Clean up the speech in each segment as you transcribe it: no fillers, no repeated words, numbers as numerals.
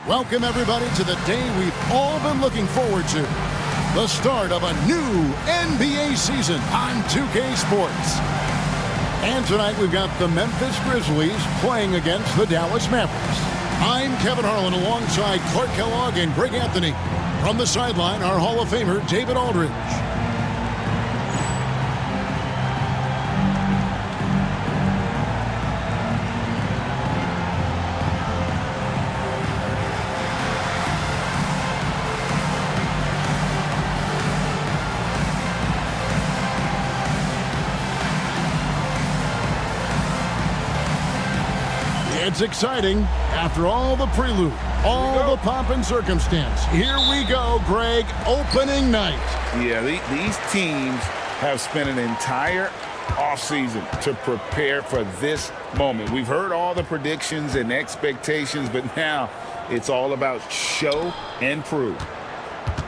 Welcome, everybody, to the day we've all been looking forward to. The start of a new NBA season on 2K Sports. And tonight we've got the Memphis Grizzlies playing against the Dallas Mavericks. I'm Kevin Harlan alongside Clark Kellogg and Greg Anthony. From the sideline, our Hall of Famer, David Aldridge. It's exciting. After all the prelude, all the pomp and circumstance, here we go, Greg, opening night. Yeah, these teams have spent an entire offseason to prepare for this moment. We've heard all the predictions and expectations, but now it's all about show and prove.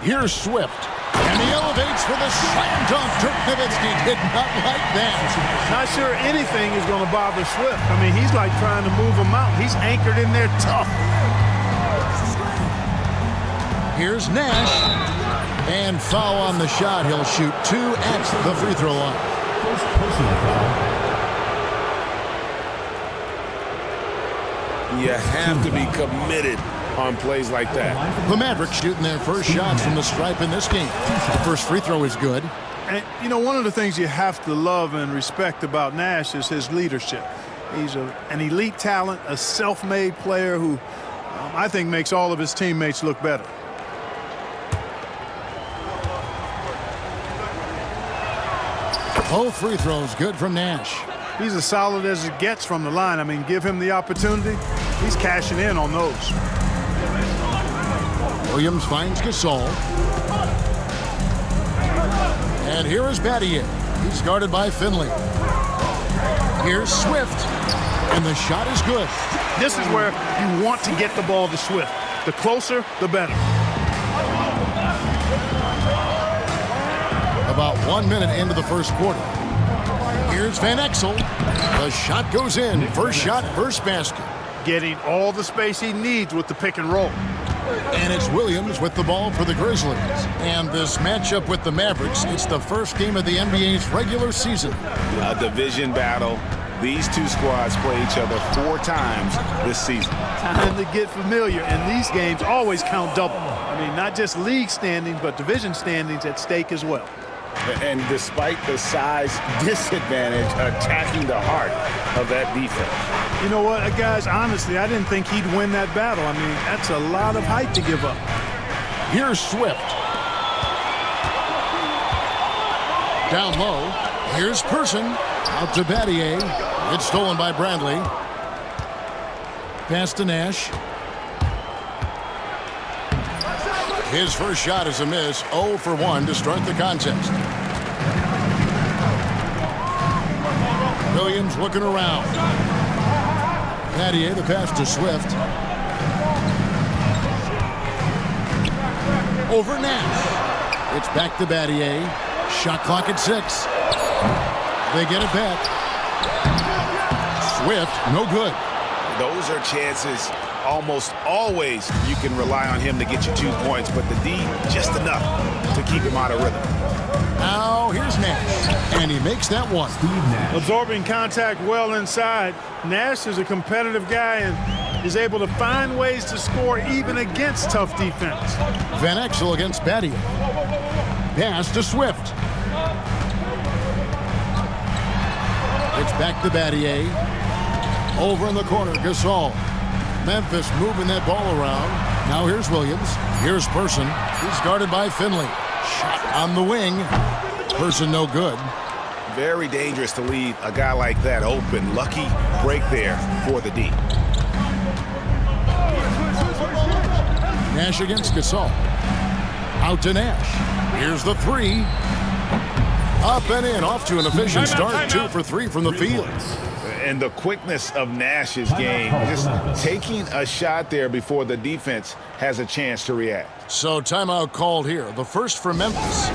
Here's Swift. And he elevates for the slam dunk. Dirk Nowitzki did not like that. Not sure anything is going to bother Swift. I mean, he's like trying to move him out. He's anchored in there tough. Here's Nash. And foul on the shot. He'll shoot 2 at the free throw line. You have to be committed on plays like that. The Mavericks shooting their first shots from the stripe in this game. The first free throw is good. And, you know, one of the things you have to love and respect about Nash is his leadership. He's an elite talent, a self-made player who I think makes all of his teammates look better. Both free throws good from Nash. He's as solid as it gets from the line. I mean, give him the opportunity. He's cashing in on those. Williams finds Gasol. And here is Battier. He's guarded by Finley. Here's Swift. And the shot is good. This is where you want to get the ball to Swift. The closer, the better. About 1 minute into the first quarter. Here's Van Exel. The shot goes in. First shot, first basket. Getting all the space he needs with the pick and roll. And it's Williams with the ball for the Grizzlies. And this matchup with the Mavericks, it's the first game of the NBA's regular season. A division battle. These two squads play each other 4 times this season. Time to get familiar, and these games always count double. I mean, not just league standings, but division standings at stake as well. And despite the size disadvantage, attacking the heart of that defense. You know what, guys, honestly, I didn't think he'd win that battle. I mean, that's a lot of height to give up. Here's Swift. Down low. Here's Person. Out to Battier. It's stolen by Bradley. Pass to Nash. His first shot is a miss. 0 for 1 to start the contest. Williams looking around. Battier, the pass to Swift. Over Nash. It's back to Battier. Shot clock at 6. They get it back. Swift, no good. Those are chances. Almost always you can rely on him to get you 2 points, but the D just enough to keep him out of rhythm. Now here's Nash, and he makes that one. Absorbing contact well inside. Nash is a competitive guy and is able to find ways to score even against tough defense. Van Exel against Battier. Pass to Swift. It's back to Battier. Over in the corner, Gasol. Memphis moving that ball around. Now here's Williams. Here's Person. He's guarded by Finley. Shot on the wing. Person no good. Very dangerous to leave a guy like that open. Lucky break there for the D. Nash against Gasol. Out to Nash. Here's the 3. Up and in. Off to an efficient start. 2 for 3 from the field. And the quickness of Nash's game, just taking a shot there before the defense has a chance to react. So timeout called here. The first for Memphis.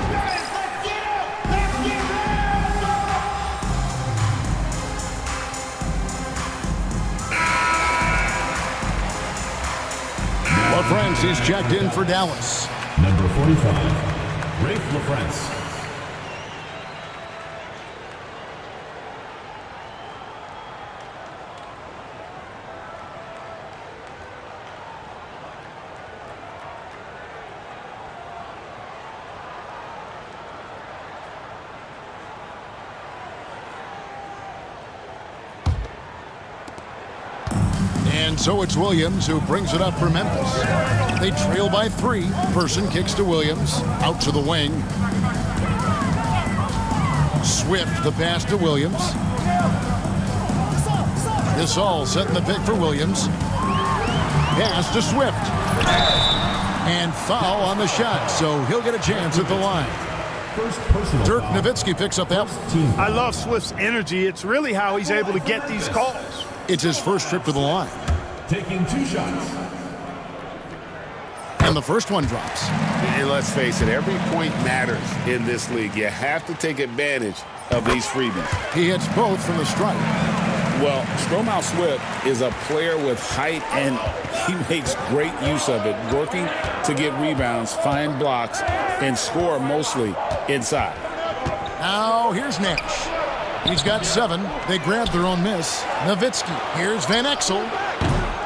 LaFrance, he's checked in for Dallas. Number 45, Rafe LaFrance. And so it's Williams who brings it up for Memphis. They trail by 3. Person kicks to Williams. Out to the wing. Swift the pass to Williams. Gasol setting the pick for Williams. Pass to Swift. And foul on the shot, so he'll get a chance at the line. Dirk Nowitzki picks up that. I love Swift's energy. It's really how he's able to get these calls. It's his first trip to the line. Taking 2 shots. And the first one drops. And let's face it, every point matters in this league. You have to take advantage of these freebies. He hits both from the strike. Well, Stromile Swift is a player with height, and he makes great use of it, working to get rebounds, find blocks, and score mostly inside. Now here's Nash. He's got 7. They grab their own miss. Nowitzki. Here's Van Exel.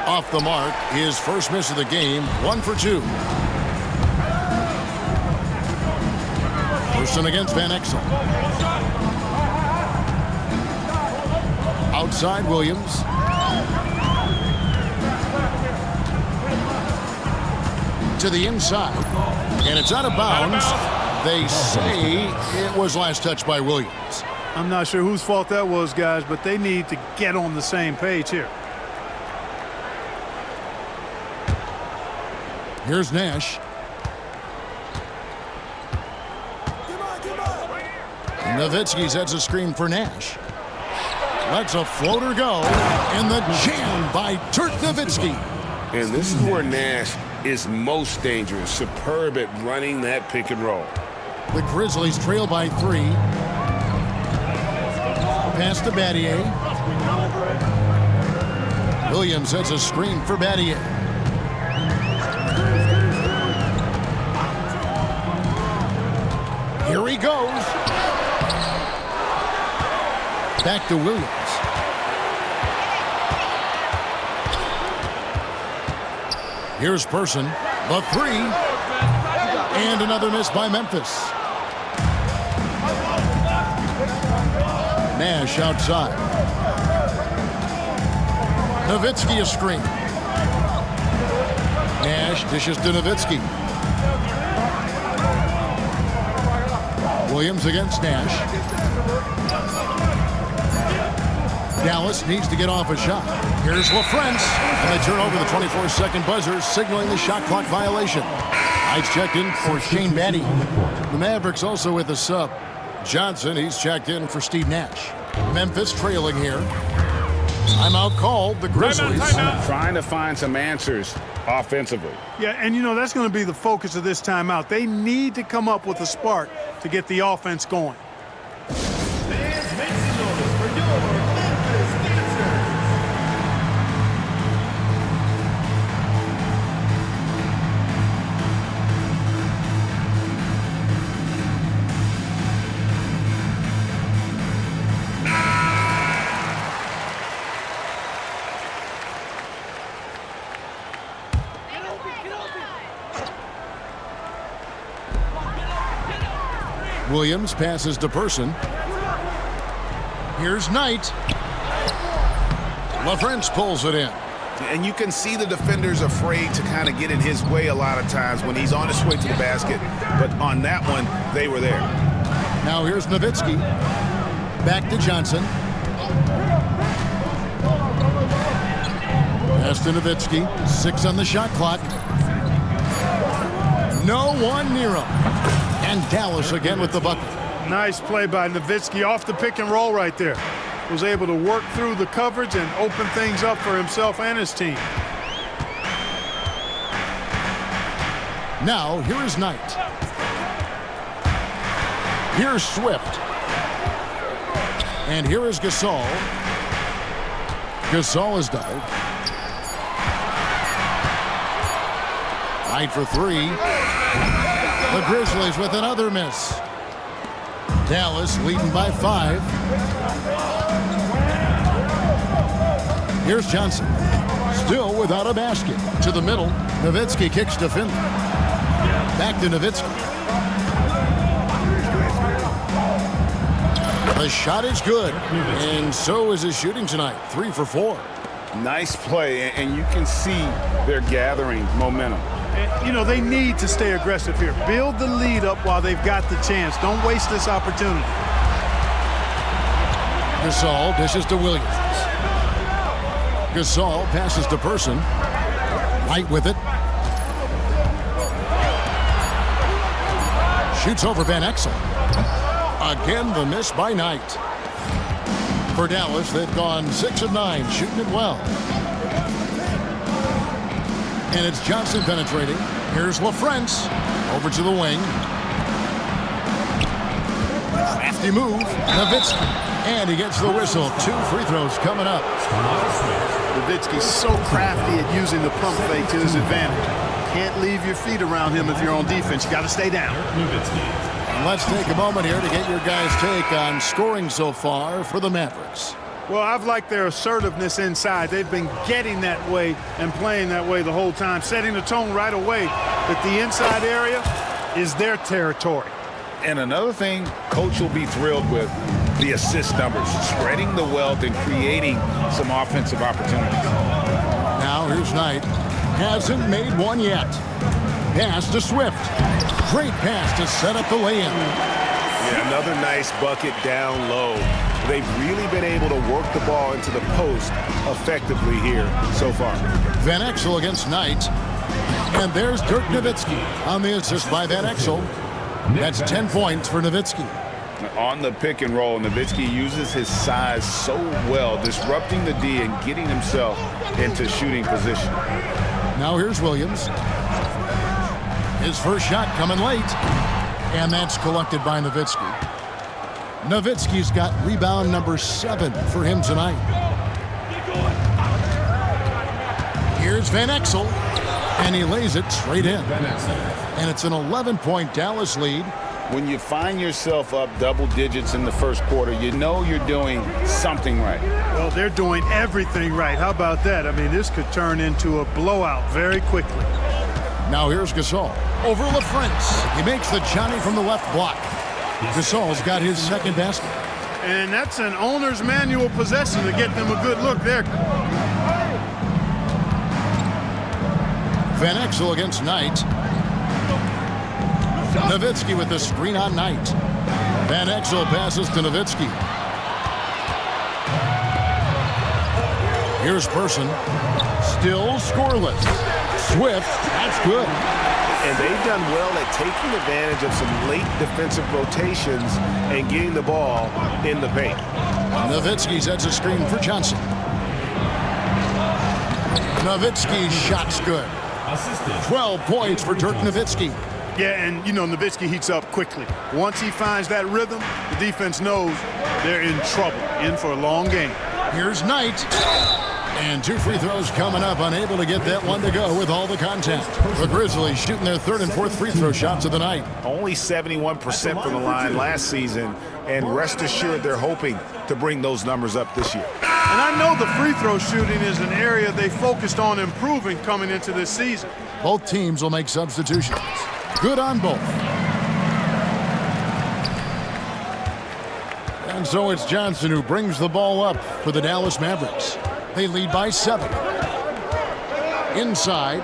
Off the mark. His first miss of the game. 1 for 2. Person against Van Exel. Outside Williams. To the inside. And it's out of bounds. They say it was last touched by Williams. I'm not sure whose fault that was, guys, but they need to get on the same page here. Here's Nash. Nowitzki sets a screen for Nash. Lets a floater go. And the jam by Dirk Nowitzki. And this is where Nash is most dangerous. Superb at running that pick and roll. The Grizzlies trail by 3. Pass to Battier. Williams sets a screen for Battier. Here he goes. Back to Williams. Here's Person. The 3. And another miss by Memphis. Nash outside. Nowitzki a screen. Nash dishes to Nowitzki. Williams against Nash. Dallas needs to get off a shot. Here's LaFrance. And they turn over the 24-second buzzer, signaling the shot clock violation. Ice checked in for Shane Batty. The Mavericks also with a sub. Johnson, he's checked in for Steve Nash. Memphis trailing here. Timeout called, the Grizzlies. Trying to find some answers offensively. Yeah, and you know, that's going to be the focus of this timeout. They need to come up with a spark to get the offense going. Fans, make some noise for your Memphis dancers. Williams passes to Person. Here's Knight. LaFrance pulls it in. And you can see the defenders afraid to kind of get in his way a lot of times when he's on his way to the basket. But on that one, they were there. Now here's Nowitzki. Back to Johnson. Pass to Nowitzki. 6 on the shot clock. No one near him. And Dallas again with the bucket. Nice play by Nowitzki off the pick and roll right there. Was able to work through the coverage and open things up for himself and his team. Now, here is Knight. Here's Swift. And here is Gasol. Gasol is doubled. Tied for 3. The Grizzlies with another miss. Dallas leading by 5. Here's Johnson. Still without a basket. To the middle. Nowitzki kicks to Finley. Back to Nowitzki. The shot is good. And so is his shooting tonight. 3 for 4. Nice play, and you can see they're gathering momentum. You know, they need to stay aggressive here. Build the lead up while they've got the chance. Don't waste this opportunity. Gasol dishes to Williams. Gasol passes to Person. Knight with it. Shoots over Van Exel. Again, the miss by Knight. For Dallas, they've gone 6 of 9, shooting it well. And it's Johnson penetrating. Here's LaFrance. Over to the wing. Crafty move. Nowitzki. And he gets the whistle. 2 free throws coming up. Nowitzki's so crafty at using the pump fake to his advantage. Can't leave your feet around him if you're on defense. You got to stay down. And let's take a moment here to get your guys' take on scoring so far for the Mavericks. Well, I've liked their assertiveness inside. They've been getting that way and playing that way the whole time, setting the tone right away that the inside area is their territory. And another thing Coach will be thrilled with, the assist numbers, spreading the wealth and creating some offensive opportunities. Now here's Knight. Hasn't made one yet. Pass to Swift. Great pass to set up the lay-in. Yeah, another nice bucket down low. They've really been able to work the ball into the post effectively here so far. Van Exel against Knight. And there's Dirk Nowitzki on the assist by Van Exel. That's 10 points for Nowitzki. On the pick and roll, Nowitzki uses his size so well, disrupting the D and getting himself into shooting position. Now here's Williams. His first shot coming late. And that's collected by Nowitzki. Nowitzki's got rebound number 7 for him tonight. Here's Van Exel. And he lays it straight in. And it's an 11-point Dallas lead. When you find yourself up double digits in the first quarter, you know you're doing something right. Well, they're doing everything right. How about that? I mean, this could turn into a blowout very quickly. Now here's Gasol. Over LaFrance. He makes the Johnny from the left block. Gasol's got his second basket. And that's an owner's manual possession to get them a good look there. Van Exel against Knight. Nowitzki with the screen on Knight. Van Exel passes to Nowitzki. Here's Person. Still scoreless. Swift, that's good. And they've done well at taking advantage of some late defensive rotations and getting the ball in the paint. Nowitzki sets a screen for Johnson. Nowitzki's shot's good. 12 points for Dirk Nowitzki. Yeah, and, you know, Nowitzki heats up quickly. Once he finds that rhythm, the defense knows they're in trouble, in for a long game. Here's Knight. And 2 free throws coming up, unable to get that one to go with all the contact. The Grizzlies shooting their 3rd and 4th free throw shots of the night. Only 71% from the line last season, and rest assured they're hoping to bring those numbers up this year. And I know the free throw shooting is an area they focused on improving coming into this season. Both teams will make substitutions. Good on both. And so it's Johnson who brings the ball up for the Dallas Mavericks. They lead by 7. Inside.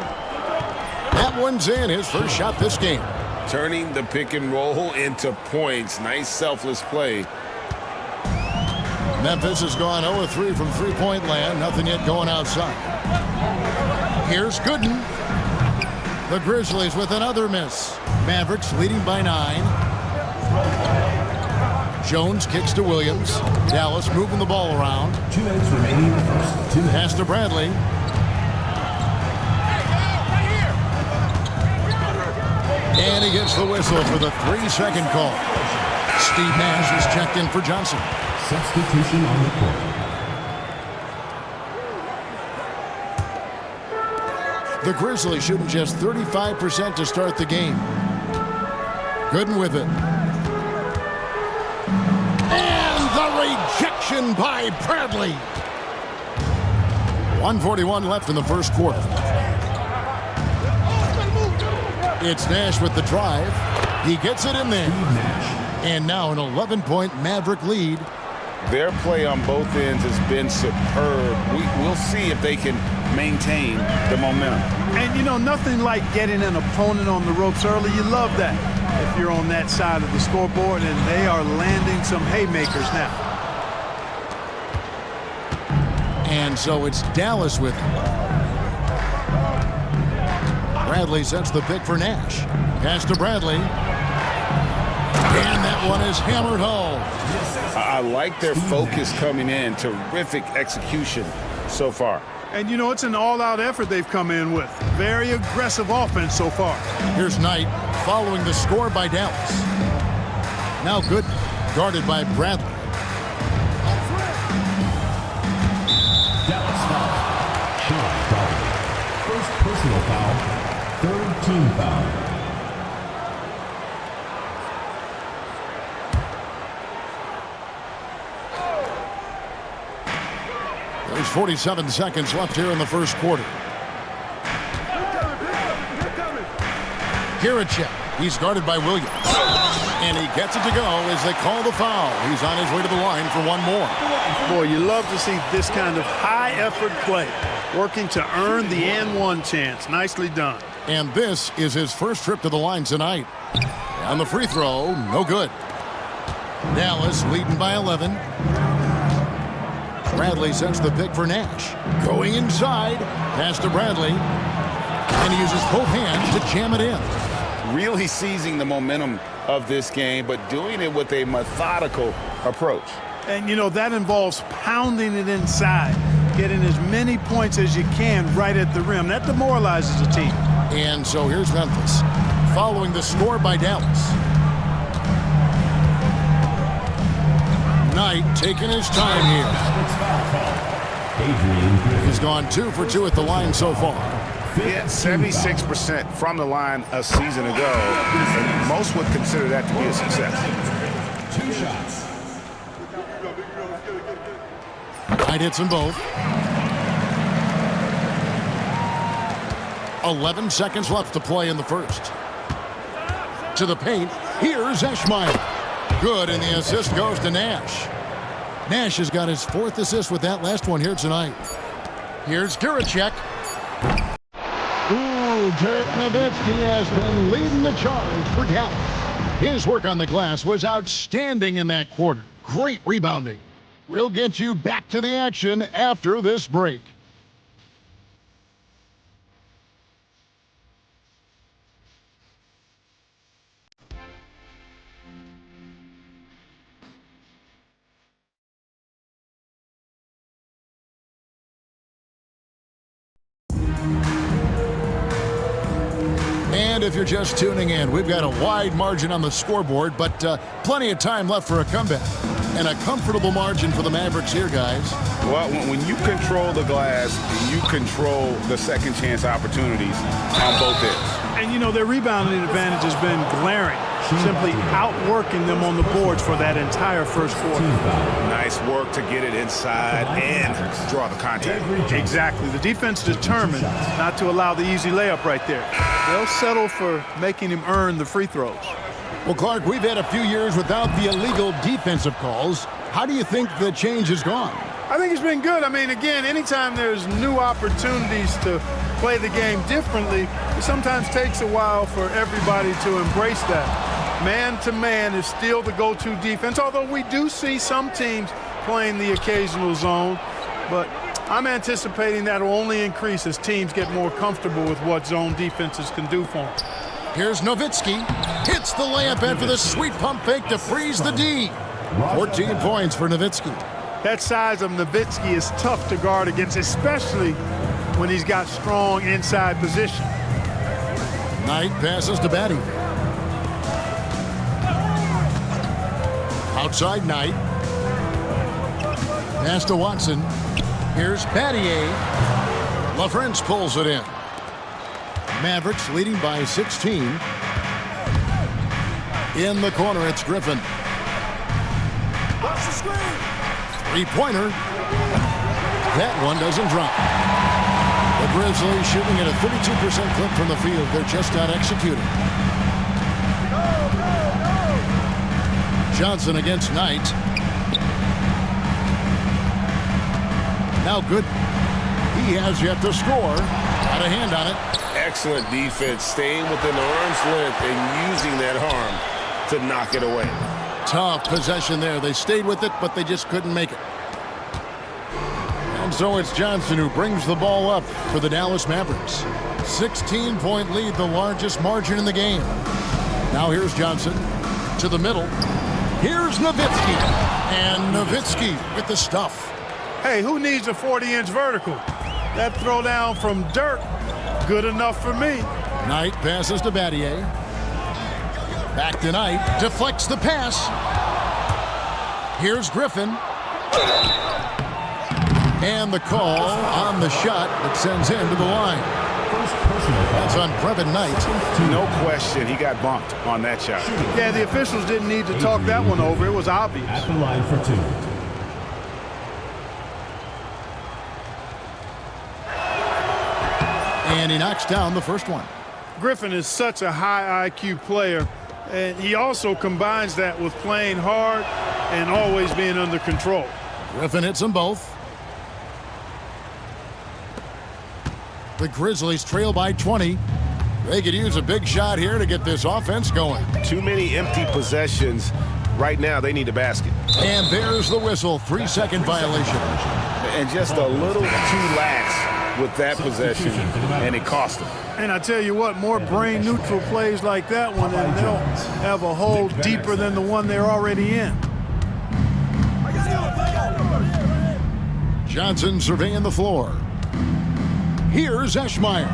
That one's in. His first shot this game. Turning the pick and roll into points. Nice selfless play. Memphis has gone 0-3 from three-point land. Nothing yet going outside. Here's Gooden. The Grizzlies with another miss. Mavericks leading by 9. Jones kicks to Williams. Dallas moving the ball around. 2 minutes remaining in the first. 2 minutes. Pass to Bradley. And he gets the whistle for the 3-second call. Steve Nash is checked in for Johnson. Substitution on the court. The Grizzlies shooting just 35% to start the game. Gooden with it. And the rejection by Bradley. 1:41 left in the first quarter. It's Nash with the drive. He gets it in there. And now an 11-point Maverick lead. Their play on both ends has been superb. We'll see if they can maintain the momentum. And, you know, nothing like getting an opponent on the ropes early. You love that if you're on that side of the scoreboard, and they are landing some haymakers now. And so it's Dallas with him. Bradley sets the pick for Nash. Pass to Bradley. And that one is hammered home. I like their focus coming in. Terrific execution so far. And, you know, it's an all-out effort they've come in with. Very aggressive offense so far. Here's Knight following the score by Dallas. Now Gooden, guarded by Bradley. Dallas foul. First personal foul. Third team foul. There's 47 seconds left here in the first quarter. Kiricek, he's guarded by Williams. And he gets it to go as they call the foul. He's on his way to the line for one more. Boy, you love to see this kind of high-effort play, working to earn the and-one chance. Nicely done. And this is his first trip to the line tonight. On the free throw, no good. Dallas leading by 11. Bradley sets the pick for Nash. Going inside, pass to Bradley. And he uses both hands to jam it in. Really seizing the momentum of this game, but doing it with a methodical approach. And, you know, that involves pounding it inside, getting as many points as you can right at the rim. That demoralizes a team. And so here's Memphis, following the score by Dallas. Knight taking his time here. He's gone 2 for 2 at the line so far. Yeah, 76% from the line a season ago, and most would consider that to be a success. 2 shots. Knight hits them both. 11 seconds left to play in the first. To the paint, here's Eschmeyer. Good, and the assist goes to Nash. Nash has got his 4th assist with that last one here tonight. Here's Kiricek. Dirk Nowitzki has been leading the charge for Dallas. His work on the glass was outstanding in that quarter. Great rebounding. We'll get you back to the action after this break. And if you're just tuning in, we've got a wide margin on the scoreboard, but plenty of time left for a comeback. And a comfortable margin for the Mavericks here, guys. Well, when you control the glass, you control the second chance opportunities on both ends. And, you know, their rebounding advantage has been glaring, simply outworking them on the boards for that entire first quarter. Nice work to get it inside and draw the contact. Exactly. The defense determined not to allow the easy layup right there. They'll settle for making him earn the free throws. Well, Clark, we've had a few years without the illegal defensive calls. How do you think the change has gone? I think it's been good. I mean, again, anytime there's new opportunities to play the game differently, it sometimes takes a while for everybody to embrace that. Man-to-man is still the go-to defense, although we do see some teams playing the occasional zone. But I'm anticipating that will only increase as teams get more comfortable with what zone defenses can do for them. Here's Nowitzki. Hits the layup after the sweet pump fake to freeze the D. 14 points for Nowitzki. That size of Nowitzki is tough to guard against, especially when he's got strong inside position. Knight passes to Batty. Outside Knight. Pass to Watson. Here's Battier. LaFrance pulls it in. Mavericks leading by 16. In the corner, it's Griffin. Three-pointer. That one doesn't drop. The Grizzlies shooting at a 32% clip from the field. They're just not executing. Johnson against Knight. Now good. He has yet to score. Got a hand on it. Excellent defense, staying within arm's length and using that arm to knock it away. Tough possession there. They stayed with it, but they just couldn't make it. And so it's Johnson who brings the ball up for the Dallas Mavericks. 16-point lead, the largest margin in the game. Now here's Johnson to the middle. Here's Nowitzki. And Nowitzki with the stuff. Hey, who needs a 40-inch vertical? That throwdown from Dirk, good enough for me. Knight passes to Battier. Back to Knight. Deflects the pass. Here's Griffin. And the call on the shot that sends him to the line. That's on Brevin Knight. No question, he got bumped on that shot. Yeah, the officials didn't need to talk that one over. It was obvious. At the line for two. And he knocks down the first one. Griffin is such a high IQ player, and he also combines that with playing hard and always being under control. Griffin hits them both. The Grizzlies trail by 20. They could use a big shot here to get this offense going. Too many empty possessions. Right now, they need a basket. And there's the whistle. 3-second violation. And just a little too lax with that possession, and it cost them. And I tell you what, more brain-neutral plays like that one, and they'll have a hole deeper than the one they're already in. Johnson surveying the floor. Here's Eschmeyer.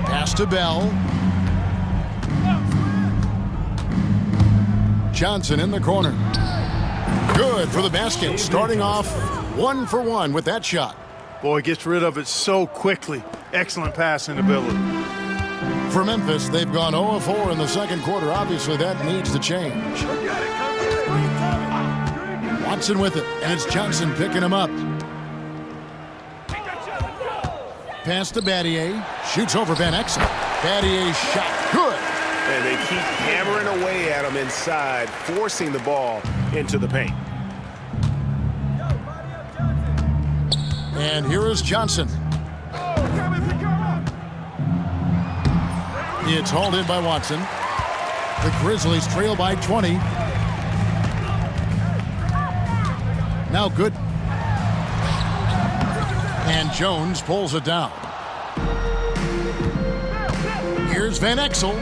Pass to Bell. Johnson in the corner. Good for the basket. Starting off 1 for 1 with that shot. Boy, gets rid of it so quickly. Excellent passing ability. For Memphis, they've gone 0 of 4 in the second quarter. Obviously, that needs to change. Watson with it, and it's Johnson picking him up. Pass to Battier. Shoots over Van Exel. Battier's shot. Good. And they keep hammering away at him inside, forcing the ball into the paint. And here is Johnson. It's hauled in by Watson. The Grizzlies trail by 20. Now good. And Jones pulls it down. Here's Van Exel.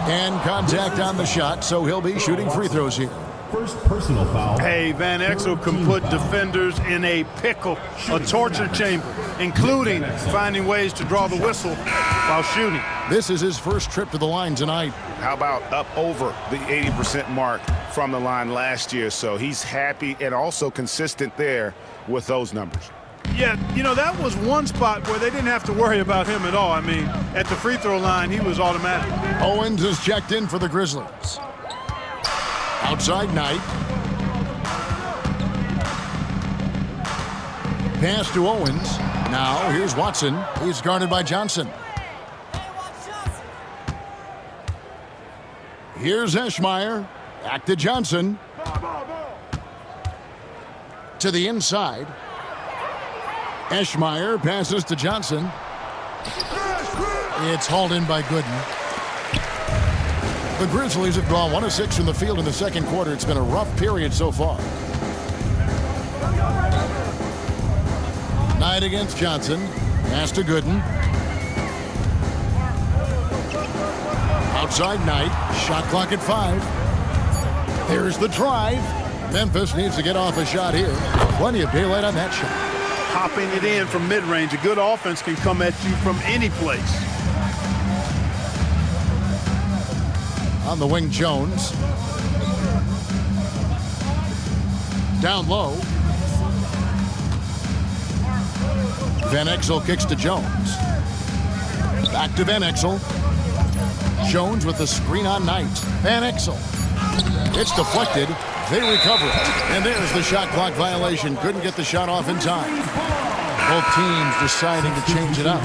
And contact on the shot, so he'll be shooting free throws here. First personal foul. Hey, Van Exel can put defenders in a pickle, a torture chamber, including finding ways to draw the whistle while shooting. This is his first trip to the line tonight. How about up over the 80% mark from the line last year? So he's happy and also consistent there with those numbers. Yeah, you know, that was one spot where they didn't have to worry about him at all. I mean, at the free throw line, he was automatic. Owens is checked in for the Grizzlies. Outside Knight. Pass to Owens. Now here's Watson. He's guarded by Johnson. Here's Eschmeyer. Back to Johnson. To the inside. Eschmeyer passes to Johnson. It's hauled in by Gooden. The Grizzlies have gone 1 of 6 from the field in the second quarter. It's been a rough period so far. Knight against Johnson. Pass to Gooden. Outside Knight. Shot clock at 5. There's the drive. Memphis needs to get off a shot here. Plenty of daylight on that shot. Popping it in from mid-range. A good offense can come at you from any place. On the wing, Jones. Down low. Van Exel kicks to Jones. Back to Van Exel. Jones with the screen on Knight. Van Exel. It's deflected. They recover it. And there's the shot clock violation. Couldn't get the shot off in time. Both teams deciding to change it up.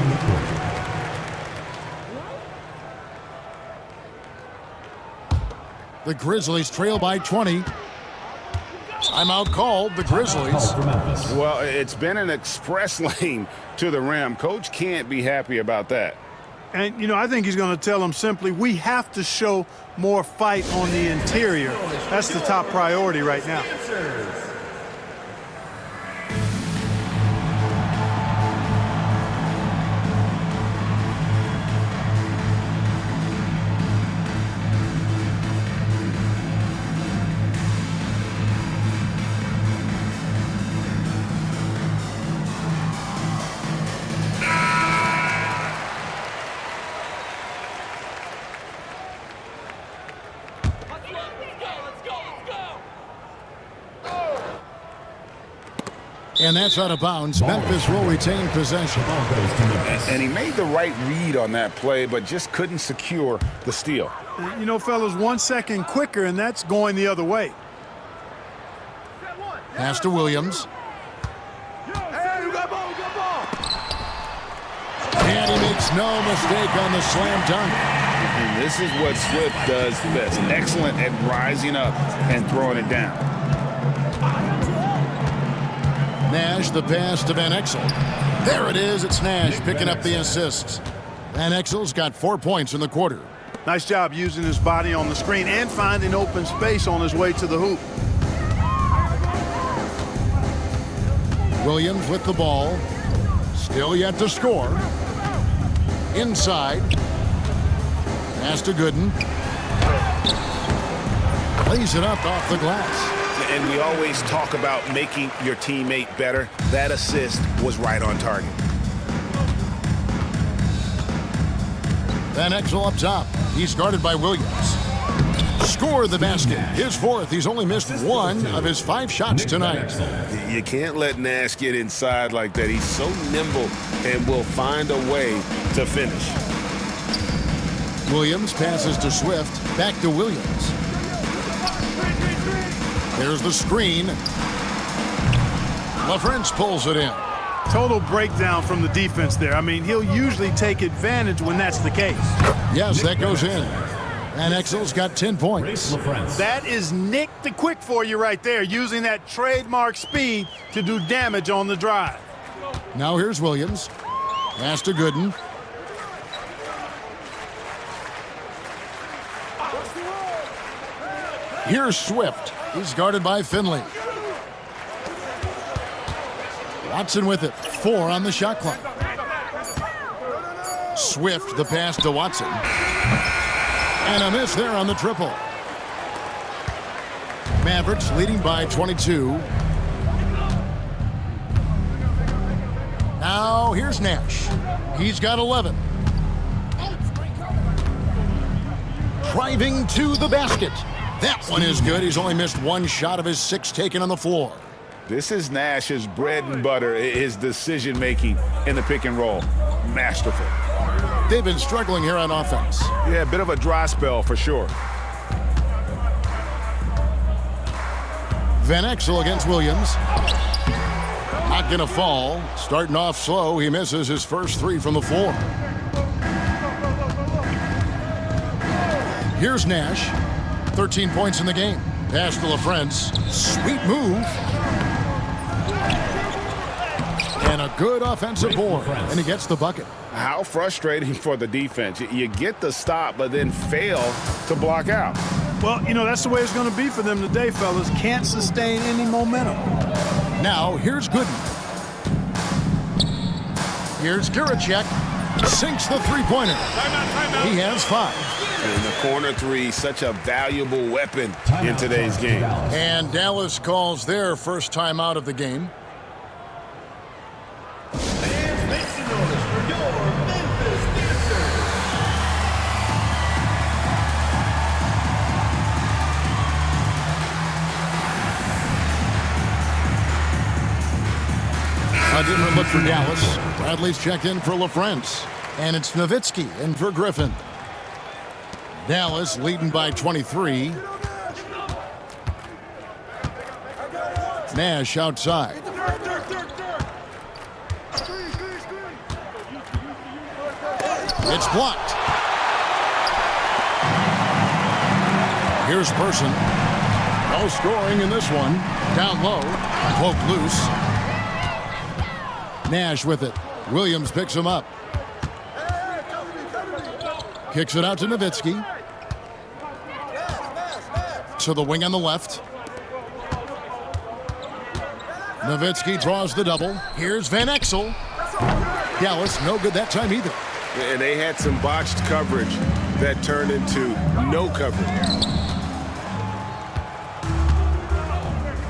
The Grizzlies trail by 20. Timeout called, the Grizzlies. Well, it's been an express lane to the rim. Coach can't be happy about that. And, you know, I think he's going to tell them simply, we have to show more fight on the interior. That's the top priority right now. And that's out of bounds. Memphis will retain possession. And he made the right read on that play, but just couldn't secure the steal. You know, fellas, 1 second quicker, and that's going the other way. Pass to Williams. And he makes no mistake on the slam dunk. And this is what Swift does best. Excellent at rising up and throwing it down. Nash, the pass to Van Exel. There it is. It's Nash picking up the assist. Van Exel's got 4 points in the quarter. Nice job using his body on the screen and finding open space on his way to the hoop. Williams with the ball. Still yet to score. Inside. Pass to Gooden. Lays it up off the glass. And we always talk about making your teammate better. That assist was right on target. Van Exel up top. He's guarded by Williams. Score the basket. His fourth. He's only missed 1 of his 5 shots tonight. You can't let Nash get inside like that. He's so nimble and will find a way to finish. Williams passes to Swift. Back to Williams. There's the screen. LaFrance pulls it in. Total breakdown from the defense there. I mean, he'll usually take advantage when that's the case. Yes, that goes in. Van Exel's got 10 points. That is Nick the Quick for you right there, using that trademark speed to do damage on the drive. Now here's Williams. Pass to Gooden. Here's Swift. He's guarded by Finley. Watson with it. 4 on the shot clock. Swift, the pass to Watson. And a miss there on the triple. Mavericks leading by 22. Now here's Nash. He's got 11. Driving to the basket. That one is good. He's only missed 1 shot of his 6 taken on the floor. This is Nash's bread and butter, his decision-making in the pick and roll. Masterful. They've been struggling here on offense. Yeah, a bit of a dry spell for sure. Van Exel against Williams. Not going to fall. Starting off slow, he misses his first 3 from the floor. Here's Nash. 13 points in the game. Pass to LaFrance. Sweet move. And a good offensive board. And he gets the bucket. How frustrating for the defense. You get the stop, but then fail to block out. Well, you know, that's the way it's going to be for them today, fellas. Can't sustain any momentum. Now, here's Gooden. Here's Giracek. Sinks the three-pointer. He has 5. And the corner 3, such a valuable weapon in today's game. And Dallas calls their first time out of the game. And makes the notice for your Memphis Dancers. A different look for Dallas. Bradley's checked in for LaFrance. And it's Nowitzki in for Griffin. Dallas leading by 23. Nash outside. It's blocked. Here's Person. No scoring in this one. Down low. Poked loose. Nash with it. Williams picks him up. Kicks it out to Nowitzki. To the wing on the left. Nowitzki draws the double. Here's Van Exel. Dallas no good that time either. And they had some botched coverage that turned into no coverage.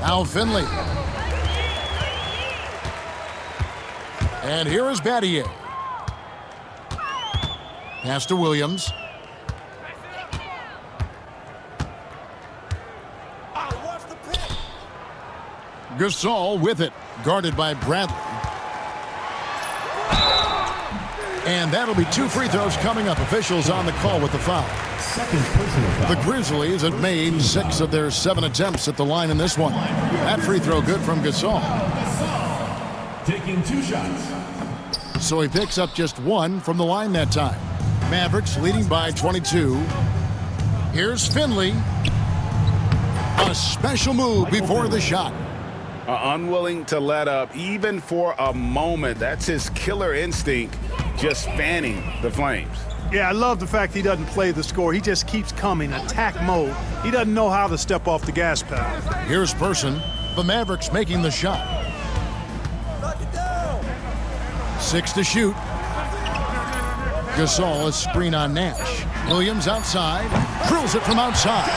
Now Finley. And here is Battier. Pass to Williams. Gasol with it, guarded by Bradley. And that'll be 2 free throws coming up. Officials on the call with the foul. Second personal foul. The Grizzlies have made 6 of their 7 attempts at the line in this one. That free throw good from Gasol. Taking 2 shots. So he picks up just 1 from the line that time. Mavericks leading by 22. Here's Finley. A special move before the shot. Unwilling to let up even for a moment. That's his killer instinct, just fanning the Flames. Yeah, I love the fact he doesn't play the score. He just keeps coming, attack mode. He doesn't know how to step off the gas pedal. Here's Person. The Mavericks making the shot. 6 to shoot. Gasol, a screen on Nash. Williams outside. Drills it from outside.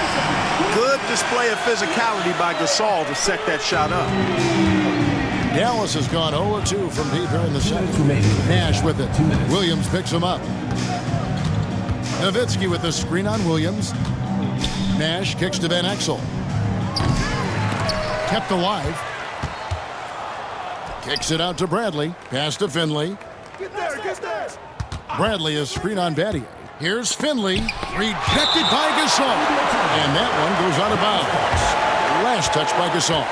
Good display of physicality by Gasol to set that shot up. Dallas has gone 0-2 from deep here in the second. Nash with it. Williams picks him up. Nowitzki with the screen on Williams. Nash kicks to Van Exel. Kept alive. Kicks it out to Bradley. Pass to Finley. Bradley is screen on Battier. Here's Finley. Rejected by Gasol. And that one goes out of bounds. Last touch by Gasol.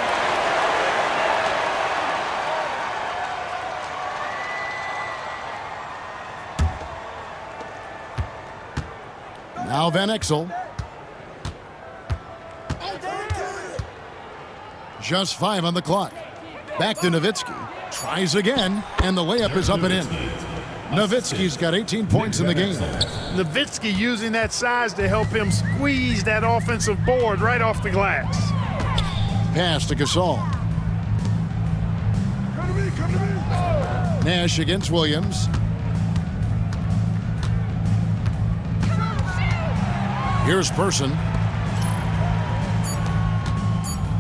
Now Van Exel. Just 5 on the clock. Back to Nowitzki. Tries again, and the layup is up and in. Nowitzki's got 18 points in the game. Nowitzki using that size to help him squeeze that offensive board right off the glass. Pass to Gasol. Nash against Williams. Here's Person.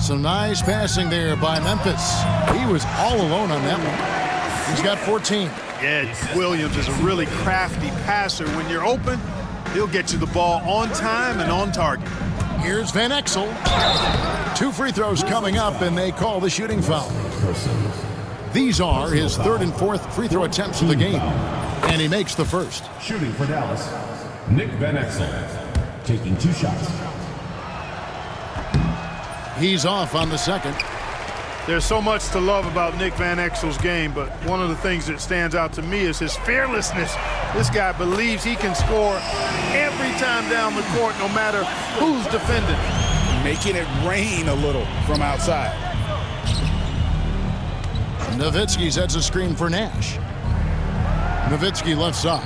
Some nice passing there by Memphis. He was all alone on that one. He's got 14. Yeah, Williams is a really crafty passer. When you're open, he'll get you the ball on time and on target. Here's Van Exel. 2 free throws coming up, and they call the shooting foul. These are his 3rd and 4th free throw attempts of the game, and he makes the first. Shooting for Dallas, Nick Van Exel. Taking 2 shots. He's off on the second. There's so much to love about Nick Van Exel's game, but one of the things that stands out to me is his fearlessness. This guy believes he can score every time down the court, no matter who's defending. Making it rain a little from outside. Nowitzki sets a screen for Nash. Nowitzki left side.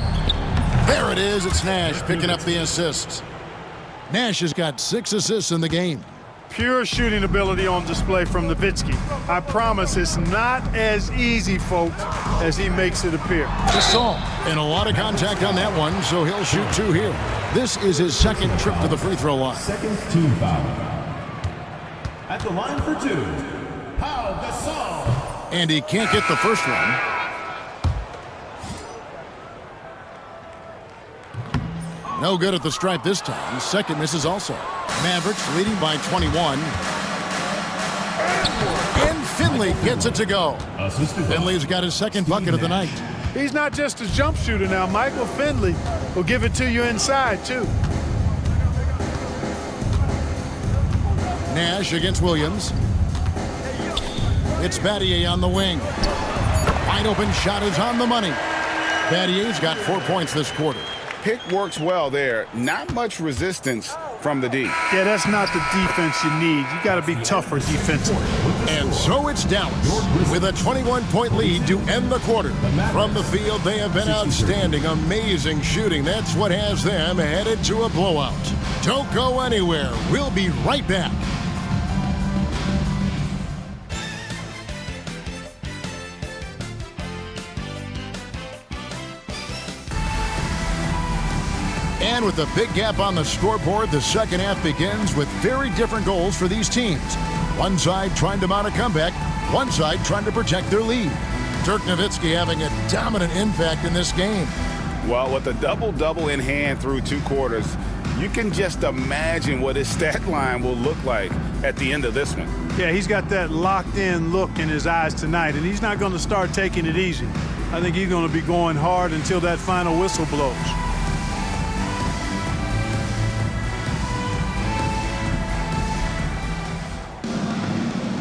There it is. It's Nash picking up the assists. Nash has got 6 assists in the game. Pure shooting ability on display from Nowitzki. I promise it's not as easy, folks, as he makes it appear. Gasol, and a lot of contact on that one, so he'll shoot 2 here. This is his 2nd trip to the free throw line. Second team foul. At the line for 2, Pau Gasol. And he can't get the first one. No good at the stripe this time. Second misses also. Mavericks leading by 21. And Finley gets it to go. Finley's got his 2nd bucket of the night. He's not just a jump shooter now. Michael Finley will give it to you inside, too. Nash against Williams. It's Battier on the wing. Wide open shot is on the money. Battier's got 4 points this quarter. Pick works well there. Not much resistance from the D. Yeah, that's not the defense you need. You got to be tougher defensively. And so it's Dallas with a 21-point lead to end the quarter. From the field, they have been outstanding, amazing shooting. That's what has them headed to a blowout. Don't go anywhere. We'll be right back. And with a big gap on the scoreboard, the second half begins with very different goals for these teams. One side trying to mount a comeback, one side trying to protect their lead. Dirk Nowitzki having a dominant impact in this game. Well, with a double-double in hand through 2 quarters, you can just imagine what his stat line will look like at the end of this one. Yeah, he's got that locked-in look in his eyes tonight, and he's not going to start taking it easy. I think he's going to be going hard until that final whistle blows.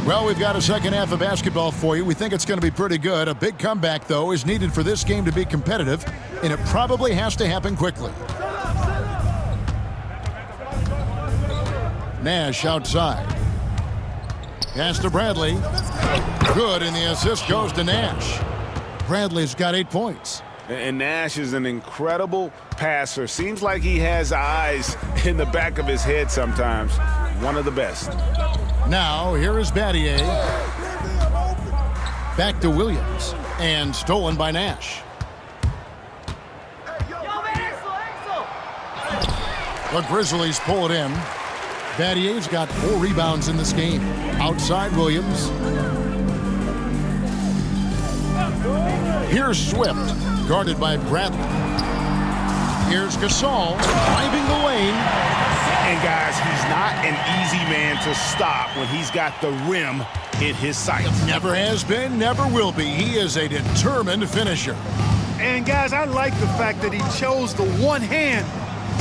Well, we've got a second half of basketball for you. We think it's going to be pretty good. A big comeback, though, is needed for this game to be competitive, and it probably has to happen quickly. Nash outside. Pass to Bradley. Good, and the assist goes to Nash. Bradley's got 8 points. And Nash is an incredible passer. Seems like he has eyes in the back of his head sometimes. One of the best. Now, here is Battier. Back to Williams. And stolen by Nash. The Grizzlies pull it in. Battier's got 4 rebounds in this game. Outside Williams. Here's Swift, guarded by Bradley. Here's Gasol, driving the lane. And guys, he's not an easy man to stop when he's got the rim in his sights. Never has been, never will be. He is a determined finisher. And guys, I like the fact that he chose the one-hand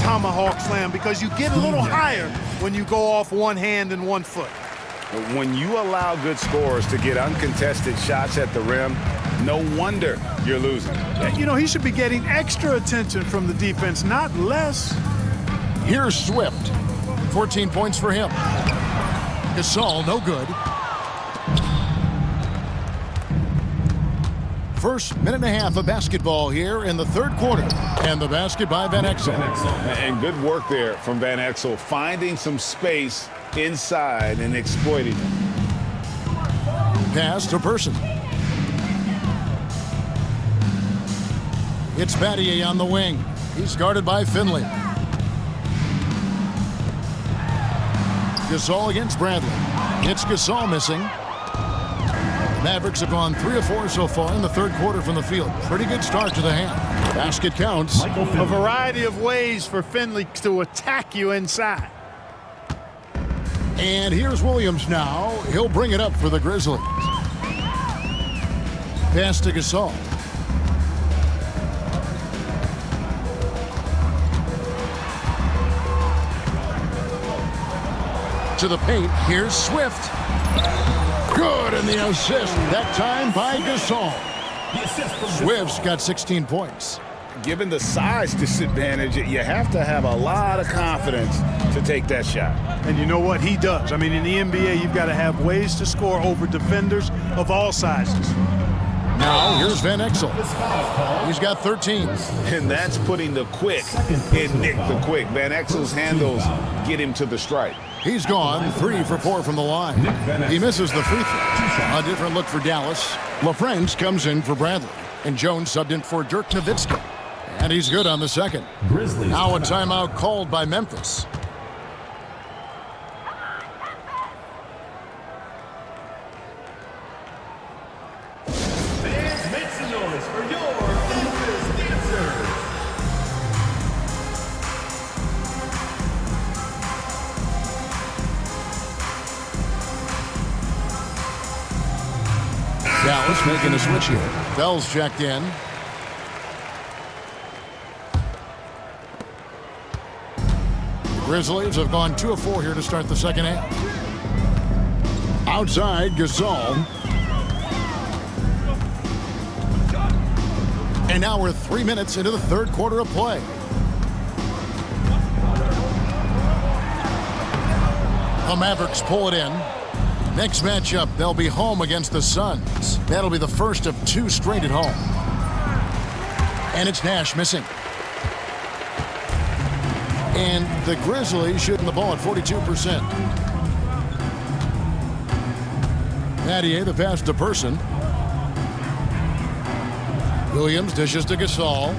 tomahawk slam because you get a little higher when you go off one hand and 1 foot. When you allow good scorers to get uncontested shots at the rim, no wonder you're losing. You know, he should be getting extra attention from the defense, not less. Here's Swift. 14 points for him. Gasol, no good. First minute and a half of basketball here in the third quarter. And the basket by Van Exel. And good work there from Van Exel, finding some space inside and exploiting it. Pass to Person. It's Battier on the wing. He's guarded by Finley. Gasol against Bradley. It's Gasol missing. The Mavericks have gone 3 of 4 so far in the third quarter from the field. Pretty good start to the half. Basket counts. A variety of ways for Finley to attack you inside. And here's Williams now. He'll bring it up for the Grizzlies. Pass to Gasol. To the paint, here's Swift. Good, and the assist, that time by Gasol. Swift's got 16 points. Given the size disadvantage, you have to have a lot of confidence to take that shot. And you know what? He does. I mean, in the NBA, you've got to have ways to score over defenders of all sizes. Now, here's Van Exel. He's got 13. And that's putting the quick in Nick the Quick. Van Exel's handles get him to the stripe. He's gone 3 for 4 from the line. He misses the free throw. A different look for Dallas. LaFrance comes in for Bradley. And Jones subbed in for Dirk Nowitzki. And he's good on the second. Now a timeout called by Memphis. Fans, make some noise for your Memphis dancers. Dallas making a switch here. Bell's checked in. Grizzlies have gone 2 of 4 here to start the second half. Outside, Gasol. And now we're 3 minutes into the third quarter of play. The Mavericks pull it in. Next matchup, they'll be home against the Suns. That'll be the first of 2 straight at home. And it's Nash missing. And the Grizzlies shooting the ball at 42%. Nattier, the pass to Person. Williams dishes to Gasol.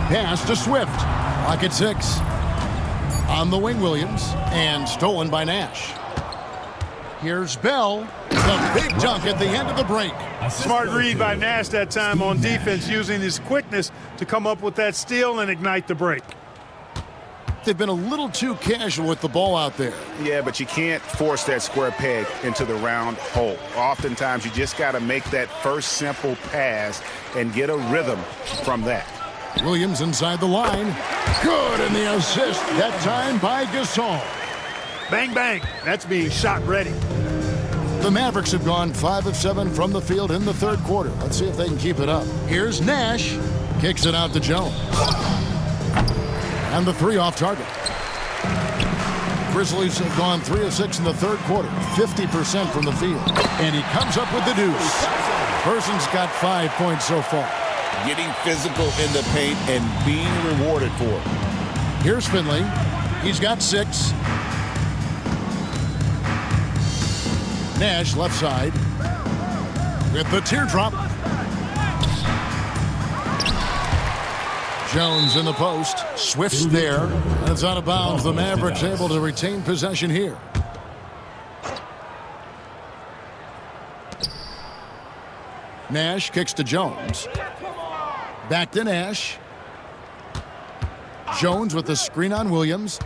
Pass to Swift. Clock at 6. On the wing, Williams. And stolen by Nash. Here's Bell. The big dunk at the end of the break. Smart read by Nash that time on defense, using his quickness to come up with that steal and ignite the break. They've been a little too casual with the ball out there. Yeah, but you can't force that square peg into the round hole. Oftentimes, you just got to make that first simple pass and get a rhythm from that. Williams inside the line. Good, and the assist that time by Gasol. Bang, bang. That's being shot ready. The Mavericks have gone 5 of 7 from the field in the third quarter. Let's see if they can keep it up. Here's Nash. Kicks it out to Jones. And the 3 off target. Grizzlies have gone 3 of 6 in the third quarter, 50% from the field. And he comes up with the deuce. Person's got 5 points so far. Getting physical in the paint and being rewarded for it. Here's Finley. He's got 6. Nash left side with the teardrop. Jones in the post. Swift's there. And it's out of bounds. The Mavericks able to retain possession here. Nash kicks to Jones. Back to Nash. Jones with the screen on Williams.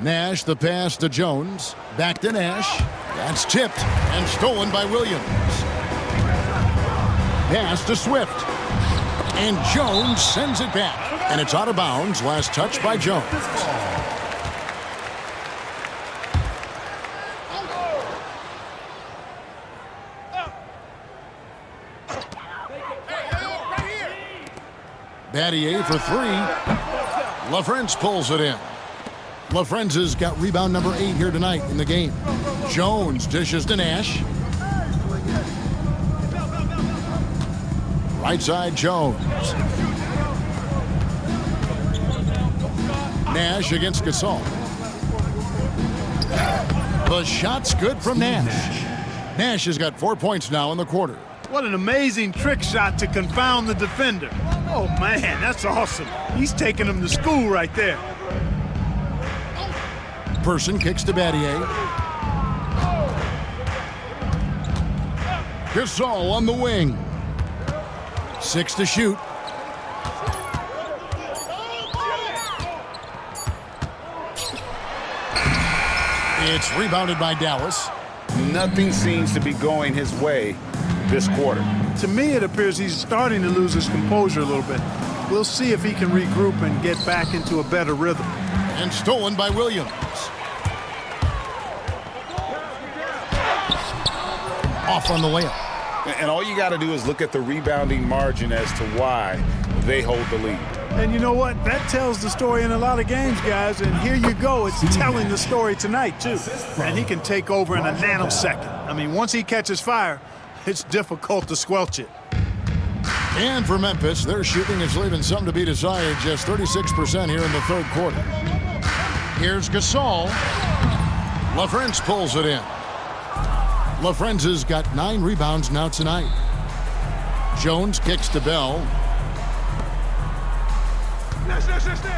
Nash the pass to Jones. Back to Nash. That's tipped and stolen by Williams. Pass to Swift. And Jones sends it back. And it's out of bounds. Last touch by Jones. Battier for 3. LaFrentz pulls it in. LaFrentz has got rebound number 8 here tonight in the game. Jones dishes to Nash. Right side, Jones. Nash against Gasol. The shot's good from Nash. Nash has got 4 points now in the quarter. What an amazing trick shot to confound the defender. Oh, man, that's awesome. He's taking him to school right there. Person kicks to Battier. Gasol on the wing. 6 to shoot. It's rebounded by Dallas. Nothing seems to be going his way this quarter. To me, it appears he's starting to lose his composure a little bit. We'll see if he can regroup and get back into a better rhythm. And stolen by Williams. Off on the layup. And all you got to do is look at the rebounding margin as to why they hold the lead. And you know what? That tells the story in a lot of games, guys. And here you go. It's telling the story tonight, too. And he can take over in a nanosecond. I mean, once he catches fire, it's difficult to squelch it. And for Memphis, their shooting is leaving some to be desired. Just 36% here in the third quarter. Here's Gasol. LaFrentz pulls it in. LaFrentz has got 9 rebounds now tonight. Jones kicks to Bell.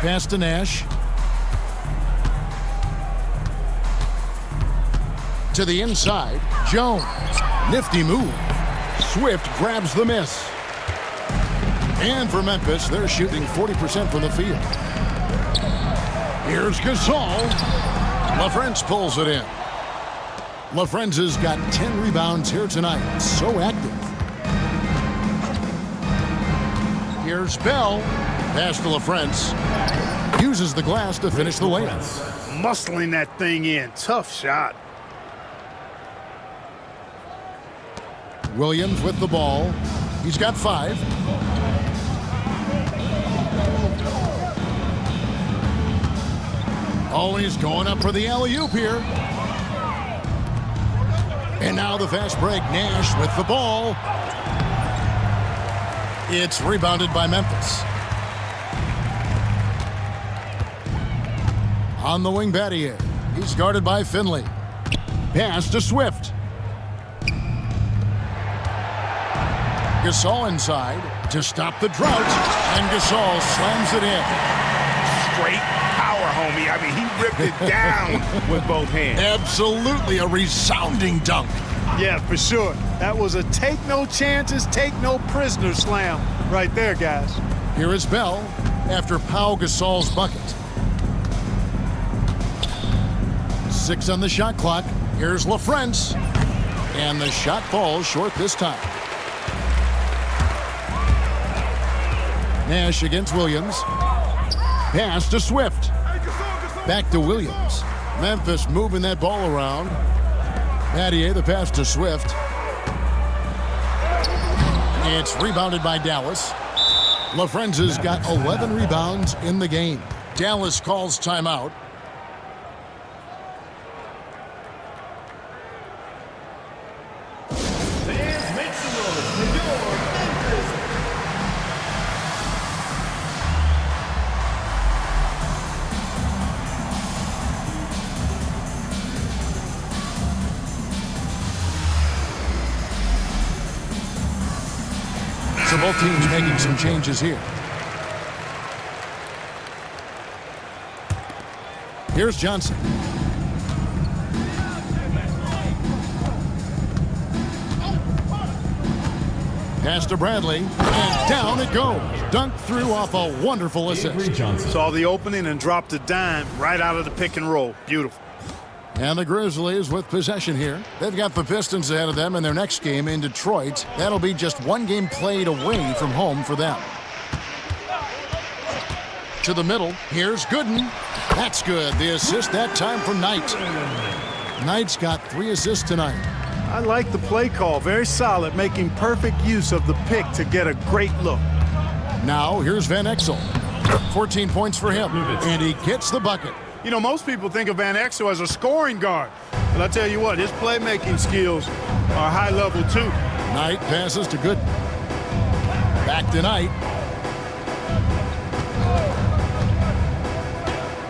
Pass to Nash. To the inside. Jones. Nifty move. Swift grabs the miss. And for Memphis, they're shooting 40% from the field. Here's Gasol. LaFrentz pulls it in. LaFrentz has got 10 rebounds here tonight. So active. Here's Bell. Pass to LaFrentz. Uses the glass to finish the layup. Muscling that thing in. Tough shot. Williams with the ball. He's got 5. Oh, he's going up for the alley-oop here. And now the fast break. Nash with the ball. It's rebounded by Memphis. On the wing, Battier. He's guarded by Finley. Pass to Swift. Gasol inside to stop the drought. And Gasol slams it in. Straight power, homie. I mean, he ripped it down with both hands. Absolutely a resounding dunk. Yeah, for sure. That was a take no chances, take no prisoner slam right there, guys. Here is Bell after Pau Gasol's bucket. 6 on the shot clock. Here's LaFrance. And the shot falls short this time. Nash against Williams. Pass to Swift. Back to Williams. Memphis moving that ball around. Battier, the pass to Swift. It's rebounded by Dallas. LaFrenza's got 11 rebounds in the game. Dallas calls timeout. So both teams making some changes here. Here's Johnson. Pass to Bradley, and down it goes. Dunked through off a wonderful assist. Saw the opening and dropped a dime right out of the pick and roll. Beautiful. And the Grizzlies with possession here. They've got the Pistons ahead of them in their next game in Detroit. That'll be just one game played away from home for them. To the middle. Here's Gooden. That's good. The assist that time from Knight. Knight's got 3 assists tonight. I like the play call. Very solid, making perfect use of the pick to get a great look. Now here's Van Exel. 14 points for him. And he gets the bucket. You know, most people think of Van Exel as a scoring guard. But I tell you what, his playmaking skills are high level too. Knight passes to Gooden. Back to Knight.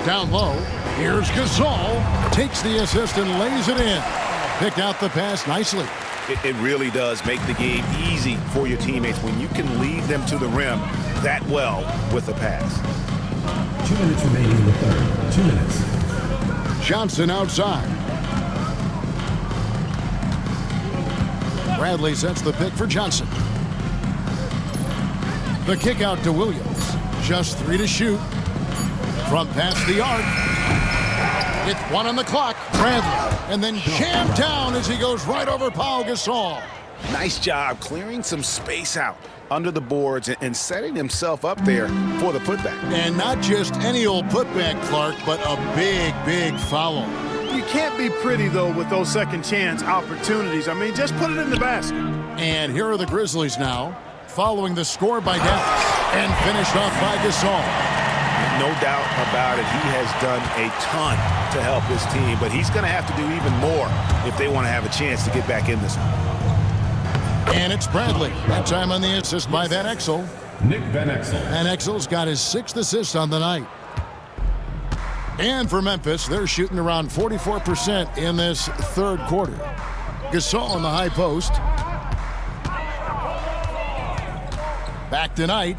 Down low. Here's Gasol. Takes the assist and lays it in. Pick out the pass nicely. It really does make the game easy for your teammates when you can lead them to the rim that well with a pass. 2 minutes remaining in the third. 2 minutes. Johnson outside. Bradley sets the pick for Johnson. The kick out to Williams. Just 3 to shoot. From past the arc. It's 1 on the clock. Bradley. And then jammed down as he goes right over Pau Gasol. Nice job clearing some space out under the boards and setting himself up there for the putback. And not just any old putback, Clark, but a big, big foul. You can't be pretty, though, with those second chance opportunities. I mean, just put it in the basket. And here are the Grizzlies now, following the score by Dallas, and finished off by Gasol. No doubt about it. He has done a ton to help his team, but he's going to have to do even more if they want to have a chance to get back in this one. And it's Bradley. That time on the assist by Van Exel. Nick Van Exel. Van Exel's got his 6th assist on the night. And for Memphis, they're shooting around 44% in this third quarter. Gasol on the high post. Back to Knight.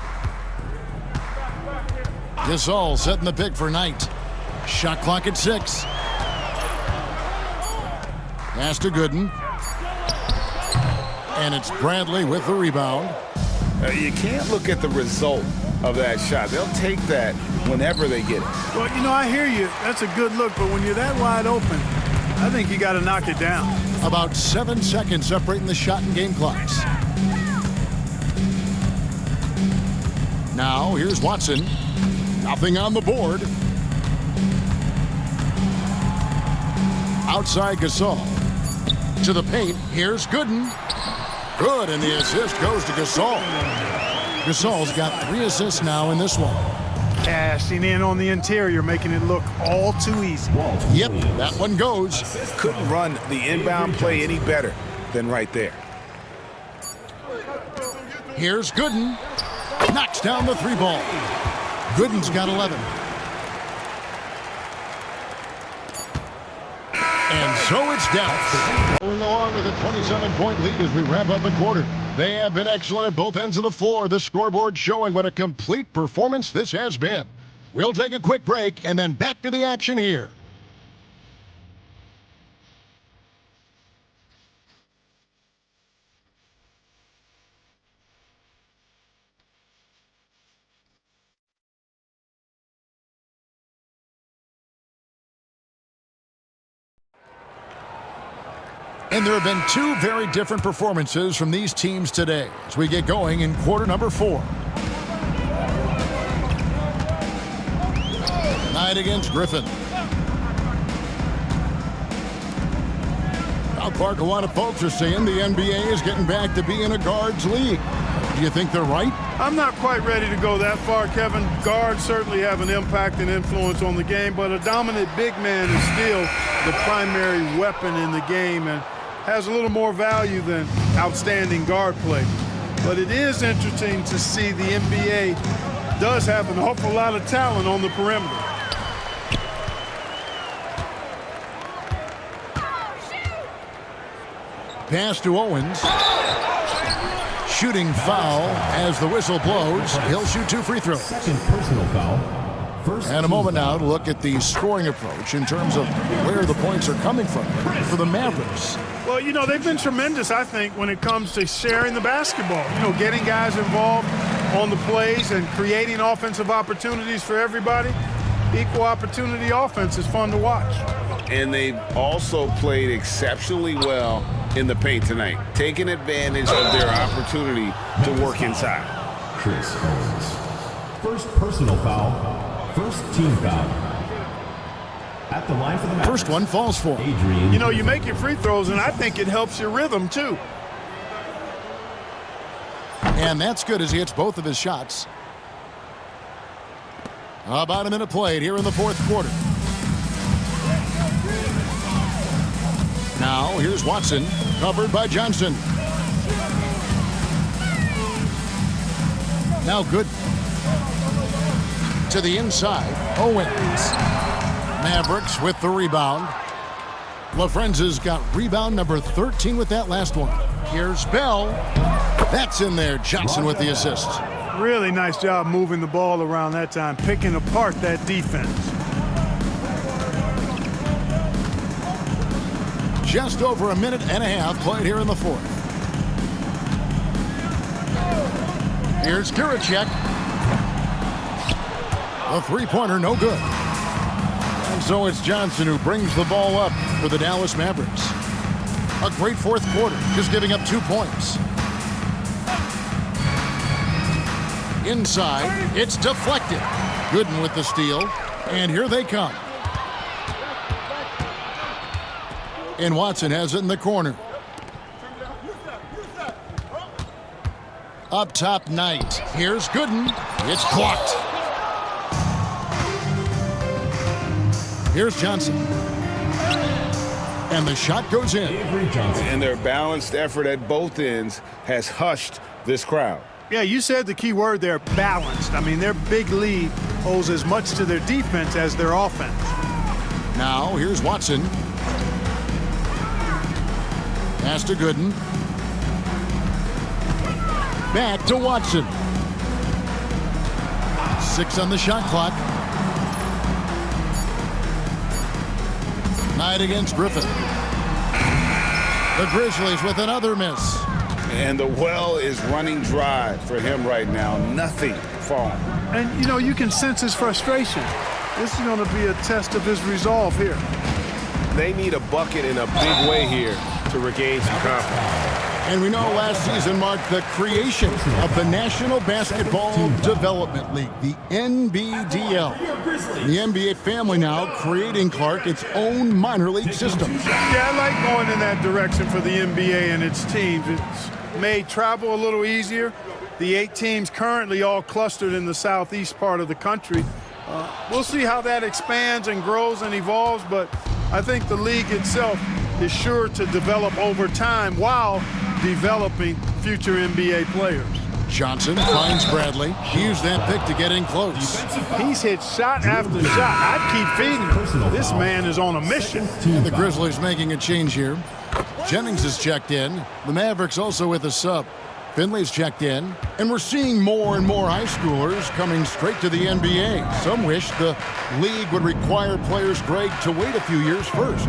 Gasol setting the pick for Knight. Shot clock at 6. Pass to Gooden. And it's Bradley with the rebound. You can't look at the result of that shot. They'll take that whenever they get it. Well, you know, I hear you. That's a good look, but when you're that wide open, I think you got to knock it down. About 7 seconds separating the shot and game clocks. Now, here's Watson. Nothing on the board. Outside Gasol. To the paint. Here's Gooden. Good, and the assist goes to Gasol. Gasol's got 3 assists now in this one. Cashing in on the interior, making it look all too easy. Yep, that one goes. Couldn't run the inbound play any better than right there. Here's Gooden. Knocks down the 3 ball. Gooden's got 11. And so it's down. Going along with a 27-point lead as we wrap up the quarter. They have been excellent at both ends of the floor. The scoreboard showing what a complete performance this has been. We'll take a quick break and then back to the action here. And there have been 2 very different performances from these teams today as we get going in quarter number 4. Knight against Griffin. Now, Clark, a lot of folks are saying the NBA is getting back to being a guards league. Do you think they're right? I'm not quite ready to go that far, Kevin. Guards certainly have an impact and influence on the game, but a dominant big man is still the primary weapon in the game and has a little more value than outstanding guard play. But it is interesting to see the NBA does have an awful lot of talent on the perimeter. Pass to Owens. Shooting foul as the whistle blows. He'll shoot 2 free throws. Second personal foul. First And a moment now to look at the scoring approach in terms of where the points are coming from for the Mavericks. Well, you know, they've been tremendous, I think, when it comes to sharing the basketball. You know, getting guys involved on the plays and creating offensive opportunities for everybody. Equal opportunity offense is fun to watch. And they've also played exceptionally well in the paint tonight, taking advantage of their opportunity to work inside. Chris Owens. First personal foul. First team foul. At the line for the Mavericks. First one falls for. Adrian. You know, you make your free throws, and I think it helps your rhythm, too. And that's good as he hits both of his shots. About a minute played here in the 4th quarter. Now, here's Watson, covered by Johnson. Now good. To the inside, Owens. Mavericks with the rebound. LaFrenza's got rebound number 13 with that last one. Here's Bell. That's in there. Johnson with the assist. Really nice job moving the ball around that time, picking apart that defense. Just over a minute and a half played here in the 4th. Here's Kiricek. A 3-pointer, no good. And so it's Johnson who brings the ball up for the Dallas Mavericks. A great 4th quarter, just giving up 2 points. Inside, it's deflected. Gooden with the steal, and here they come. And Watson has it in the corner. Up top, Knight. Here's Gooden. It's blocked. Here's Johnson. And the shot goes in. And their balanced effort at both ends has hushed this crowd. Yeah, you said the key word there, balanced. I mean, their big lead owes as much to their defense as their offense. Now, here's Watson. Pass to Gooden. Back to Watson. 6 on the shot clock. Knight against Griffin. The Grizzlies with another miss. And the well is running dry for him right now. Nothing falling. And, you know, you can sense his frustration. This is going to be a test of his resolve here. They need a bucket in a big way here to regain some confidence. And we know last season marked the creation of the National Basketball Development League, the NBDL. The NBA family now creating, Clark, its own minor league system. Yeah, I like going in that direction for the NBA and its teams. It's made travel a little easier. The 8 teams currently all clustered in the southeast part of the country. We'll see how that expands and grows and evolves, but I think the league itself is sure to develop over time while developing future NBA players. Johnson finds Bradley. He used that pick to get in close. He's hit shot after shot. I'd keep feeding him. This man is on a mission. And the Grizzlies making a change here. Jennings is checked in. The Mavericks also with a sub. Finley's checked in. And we're seeing more and more high schoolers coming straight to the NBA. Some wish the league would require players, Greg, to wait a few years first.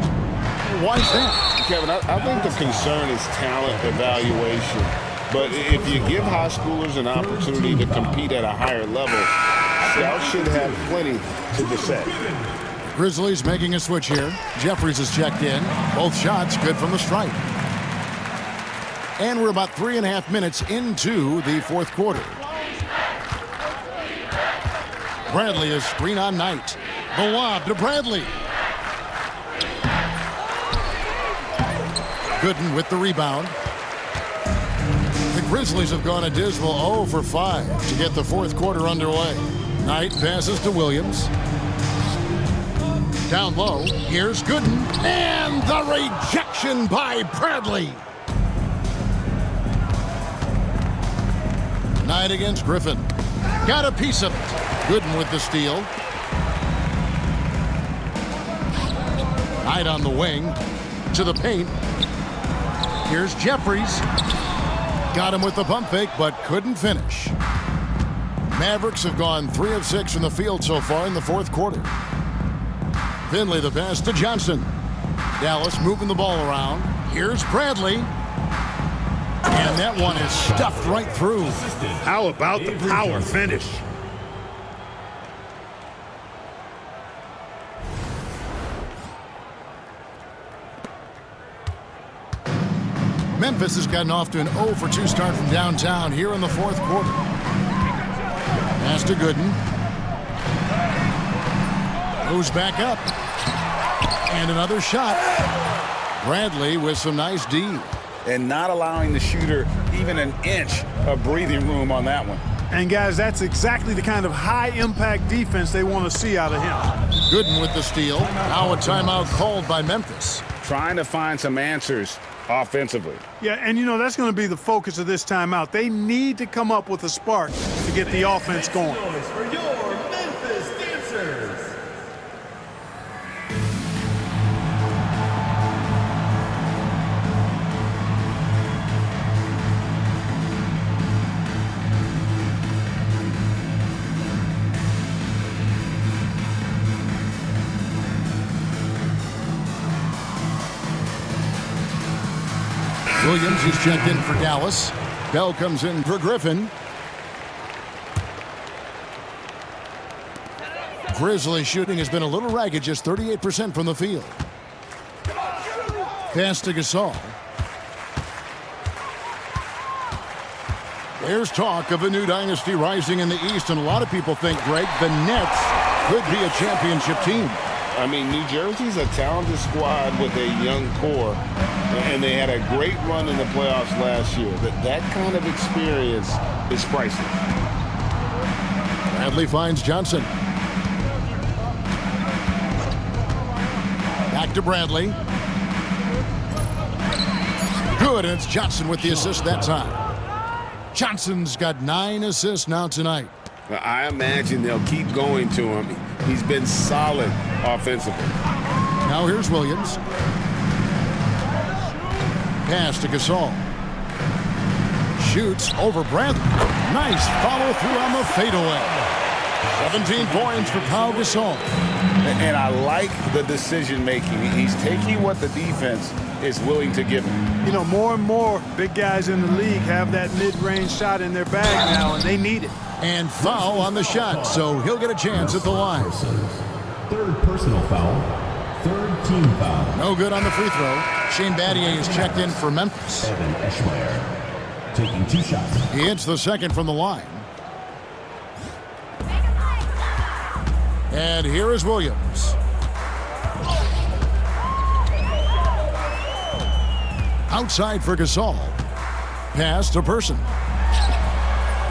Why is that? Kevin, I think the concern is talent evaluation. But if you give high schoolers an opportunity to compete at a higher level, scouts should have plenty to dissect. Grizzlies making a switch here. Jeffries is checked in. Both shots good from the stripe. And we're about 3.5 minutes into the fourth quarter. Bradley is screen on Knight. The lob to Bradley. Gooden with the rebound. The Grizzlies have gone a dismal 0 for 5 to get the fourth quarter underway. Knight passes to Williams. Down low, here's Gooden. And the rejection by Bradley. Knight against Griffin. Got a piece of it. Gooden with the steal. Knight on the wing. To the paint. Here's Jeffries. Got him with the pump fake, but couldn't finish. Mavericks have gone 3 of 6 from the field so far in the fourth quarter. Finley the pass to Johnson. Dallas moving the ball around. Here's Bradley. And that one is stuffed right through. How about the power finish? Memphis has gotten off to an 0 for 2 start from downtown here in the fourth quarter. Pass to Gooden. Goes back up. And another shot. Bradley with some nice D. And not allowing the shooter even an inch of breathing room on that one. And guys, that's exactly the kind of high-impact defense they want to see out of him. Gooden with the steal. Now a timeout called by Memphis. Trying to find some answers offensively. Yeah, and you know, that's going to be the focus of this timeout. They need to come up with a spark to get the offense going. For your Memphis Dancers. Williams is checked in for Dallas. Bell comes in for Griffin. Grizzlies shooting has been a little ragged, just 38% from the field. Pass to Gasol. There's talk of a new dynasty rising in the East, and a lot of people think, Greg, the Nets could be a championship team. I mean, New Jersey's a talented squad with a young core, and they had a great run in the playoffs last year. That kind of experience is priceless. Bradley finds Johnson. Back to Bradley. Good, and it's Johnson with the assist that time. Johnson's got 9 assists now tonight. I imagine they'll keep going to him. He's been solid offensively. Now here's Williams. Pass to Gasol. Shoots over Bradley. Nice follow through on the fadeaway. 17 points for Pau Gasol. And I like the decision making. He's taking what the defense is willing to give him. You know, more and more big guys in the league have that mid-range shot in their bag now, and they need it. And foul on the shot, so he'll get a chance at the line. Third personal foul. Third team foul. No good on the free throw. Shane Battier is checked in for Memphis. Evan Eschmeyer taking 2 shots. He hits the second from the line. And here is Williams. Outside for Gasol. Pass to Person.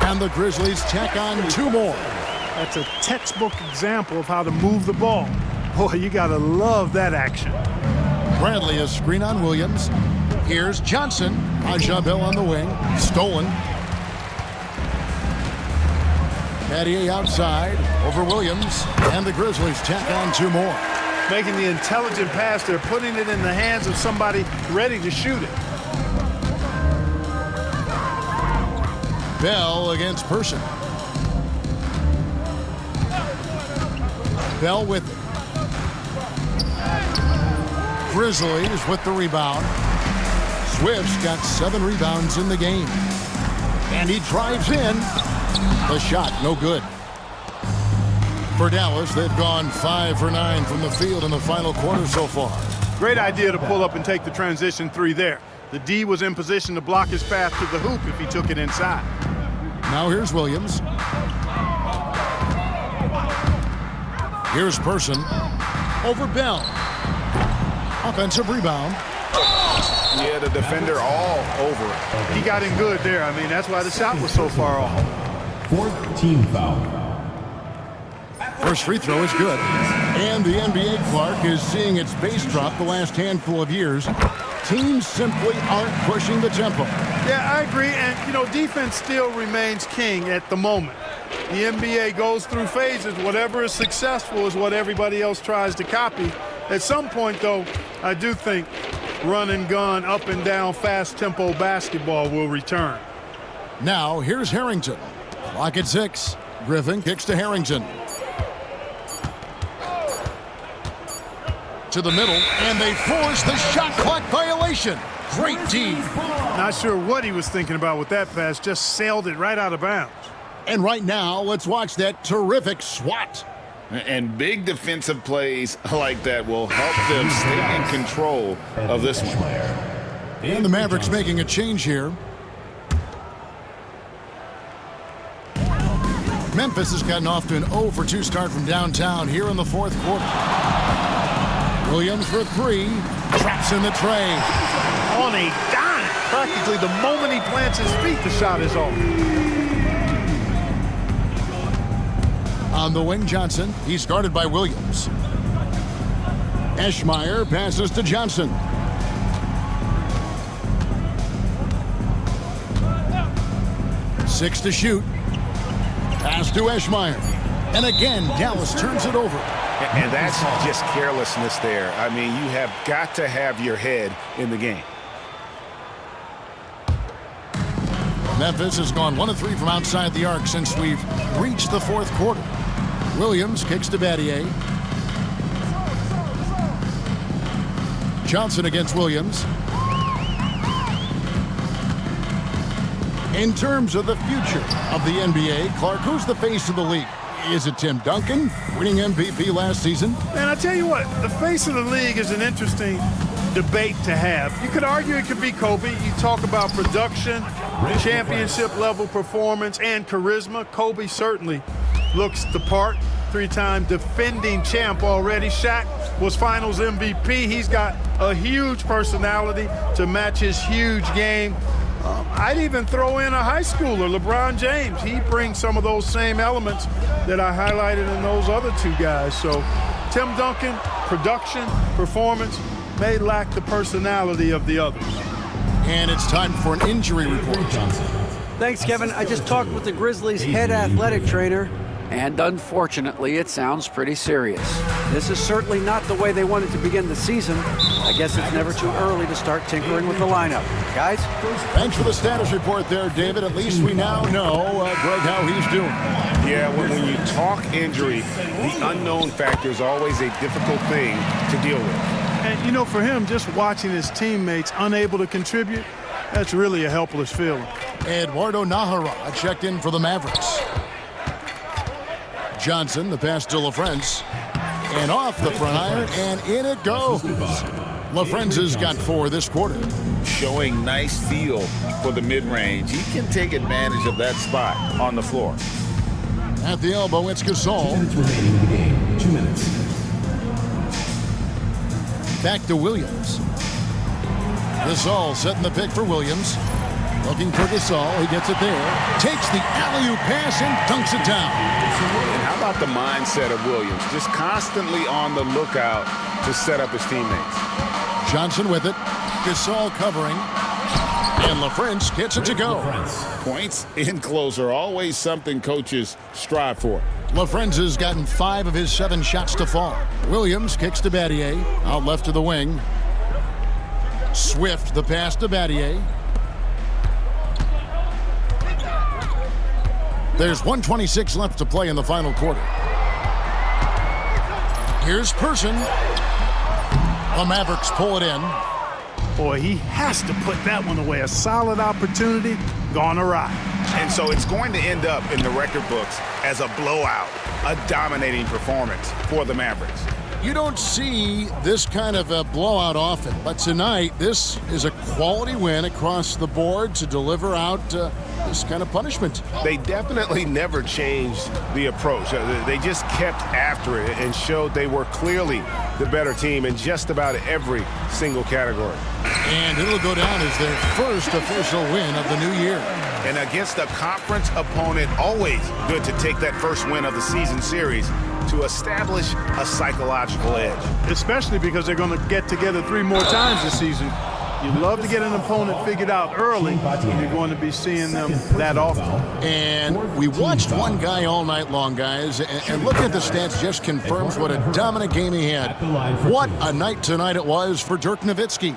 And the Grizzlies tack on 2 more. That's a textbook example of how to move the ball. Boy, you got to love that action. Bradley a screen on Williams. Here's Johnson. Aja Bell on the wing. Stolen. Battier outside over Williams. And the Grizzlies tack on 2 more. Making the intelligent pass. They're putting it in the hands of somebody ready to shoot it. Bell against Person. Bell with it. Grizzlies with the rebound. Swift's got 7 rebounds in the game. And he drives in. The shot, no good. For Dallas, they've gone 5 for 9 from the field in the final quarter so far. Great idea to pull up and take the transition 3 there. The D was in position to block his path to the hoop if he took it inside. Now here's Williams. Here's Person. Over Bell. Offensive rebound. Yeah, the defender all over it. He got in good there. I mean, that's why the shot was so far off. Fourth team foul. First free throw is good. And the NBA, Clark, is seeing its pace drop the last handful of years. Teams simply aren't pushing the tempo. Yeah, I agree. And, you know, defense still remains king at the moment. The NBA goes through phases. Whatever is successful is what everybody else tries to copy. At some point, though, I do think run and gun, up and down, fast tempo basketball will return. Now, here's Harrington. Clock at 6. Griffin kicks to Harrington. To the middle, and they force the shot clock violation. Great D. Not sure what he was thinking about with that pass. Just sailed it right out of bounds. And right now, let's watch that terrific swat. And big defensive plays like that will help them stay in control of this one. And the Mavericks making a change here. Memphis has gotten off to an 0 for 2 start from downtown here in the 4th quarter. Williams for 3. Traps in the tray. On a dime. Practically the moment he plants his feet, the shot is off. On the wing, Johnson. He's guarded by Williams. Eschmeyer passes to Johnson. Six to shoot. Pass to Eschmeyer. And again, Dallas turns it over. And that's just carelessness there. I mean, you have got to have your head in the game. Memphis has gone 1 of 3 from outside the arc since we've reached the 4th quarter. Williams kicks to Battier. Johnson against Williams. In terms of the future of the NBA, Clark, who's the face of the league? Is it Tim Duncan, winning MVP last season? And I tell you what, the face of the league is an interesting debate to have. You could argue it could be Kobe. You talk about production, championship level performance, and charisma. Kobe certainly looks the part. 3-time defending champ already. Shaq was finals MVP. He's got a huge personality to match his huge game. I'd even throw in a high schooler, LeBron James. He brings some of those same elements that I highlighted in those other 2 guys. So Tim Duncan, production, performance, may lack the personality of the others. And it's time for an injury report. Thanks, Kevin. I just talked with the Grizzlies' head athletic trainer, and unfortunately, it sounds pretty serious. This is certainly not the way they wanted to begin the season. I guess it's never too early to start tinkering with the lineup. Guys? Thanks for the status report there, David. At least we now know, Greg, how he's doing. Yeah, when you talk injury, the unknown factor is always a difficult thing to deal with. And, you know, for him, just watching his teammates unable to contribute, that's really a helpless feeling. Eduardo Nahara checked in for the Mavericks. Johnson, the pass to LaFrance. And off the front iron, and in it goes. LaFrenza's got 4 this quarter. Showing nice feel for the mid-range. He can take advantage of that spot on the floor. At the elbow, it's Gasol. 2 minutes remaining in the game. 2 minutes. Back to Williams. Gasol setting the pick for Williams. Looking for Gasol. He gets it there. Takes the alley-oop pass and dunks it down. And how about the mindset of Williams? Just constantly on the lookout to set up his teammates. Johnson with it. Gasol covering. And LaFrentz gets it to go. Points in close are always something coaches strive for. LaFrentz has gotten 5 of his 7 shots to fall. Williams kicks to Battier. Out left to the wing. Swift the pass to Battier. There's 1:26 left to play in the final quarter. Here's Person. The Mavericks pull it in. Boy, he has to put that one away. A solid opportunity gone awry. And so it's going to end up in the record books as a blowout, a dominating performance for the Mavericks. You don't see this kind of a blowout often, but tonight this is a quality win across the board to deliver out this kind of punishment. They definitely never changed the approach. They just kept after it and showed they were clearly the better team in just about every single category. And it'll go down as their first official win of the new year. And against a conference opponent, always good to take that first win of the season series to establish a psychological edge. Especially because they're going to get together 3 more times this season. You love to get an opponent figured out early, and you're going to be seeing them that often. And we watched one guy all night long, guys, and looking at the stats just confirms what a dominant game he had. What a night tonight it was for Dirk Nowitzki.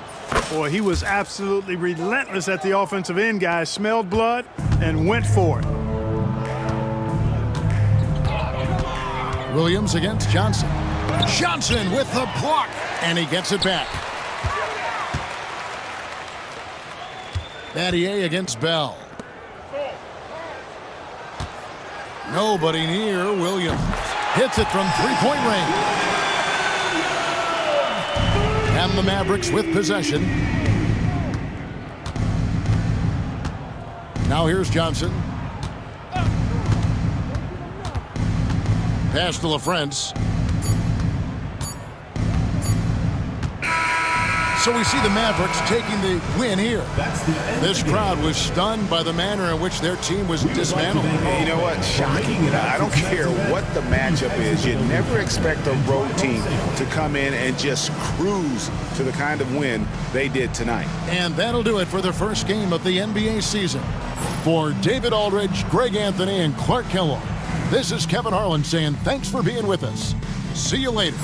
Boy, he was absolutely relentless at the offensive end, guys. Smelled blood and went for it. Williams against Johnson. Johnson with the block, and he gets it back. Battier against Bell. Nobody near. Williams hits it from 3-point range. And the Mavericks with possession. Now here's Johnson. Pass to LaFrentz. So we see the Mavericks taking the win here. This crowd was stunned by the manner in which their team was dismantled. You know what? Shocking. I don't care what the matchup is. You never expect a road team to come in and just cruise to the kind of win they did tonight. And that'll do it for the first game of the NBA season. For David Aldridge, Greg Anthony, and Clark Kellogg, this is Kevin Harlan saying thanks for being with us. See you later.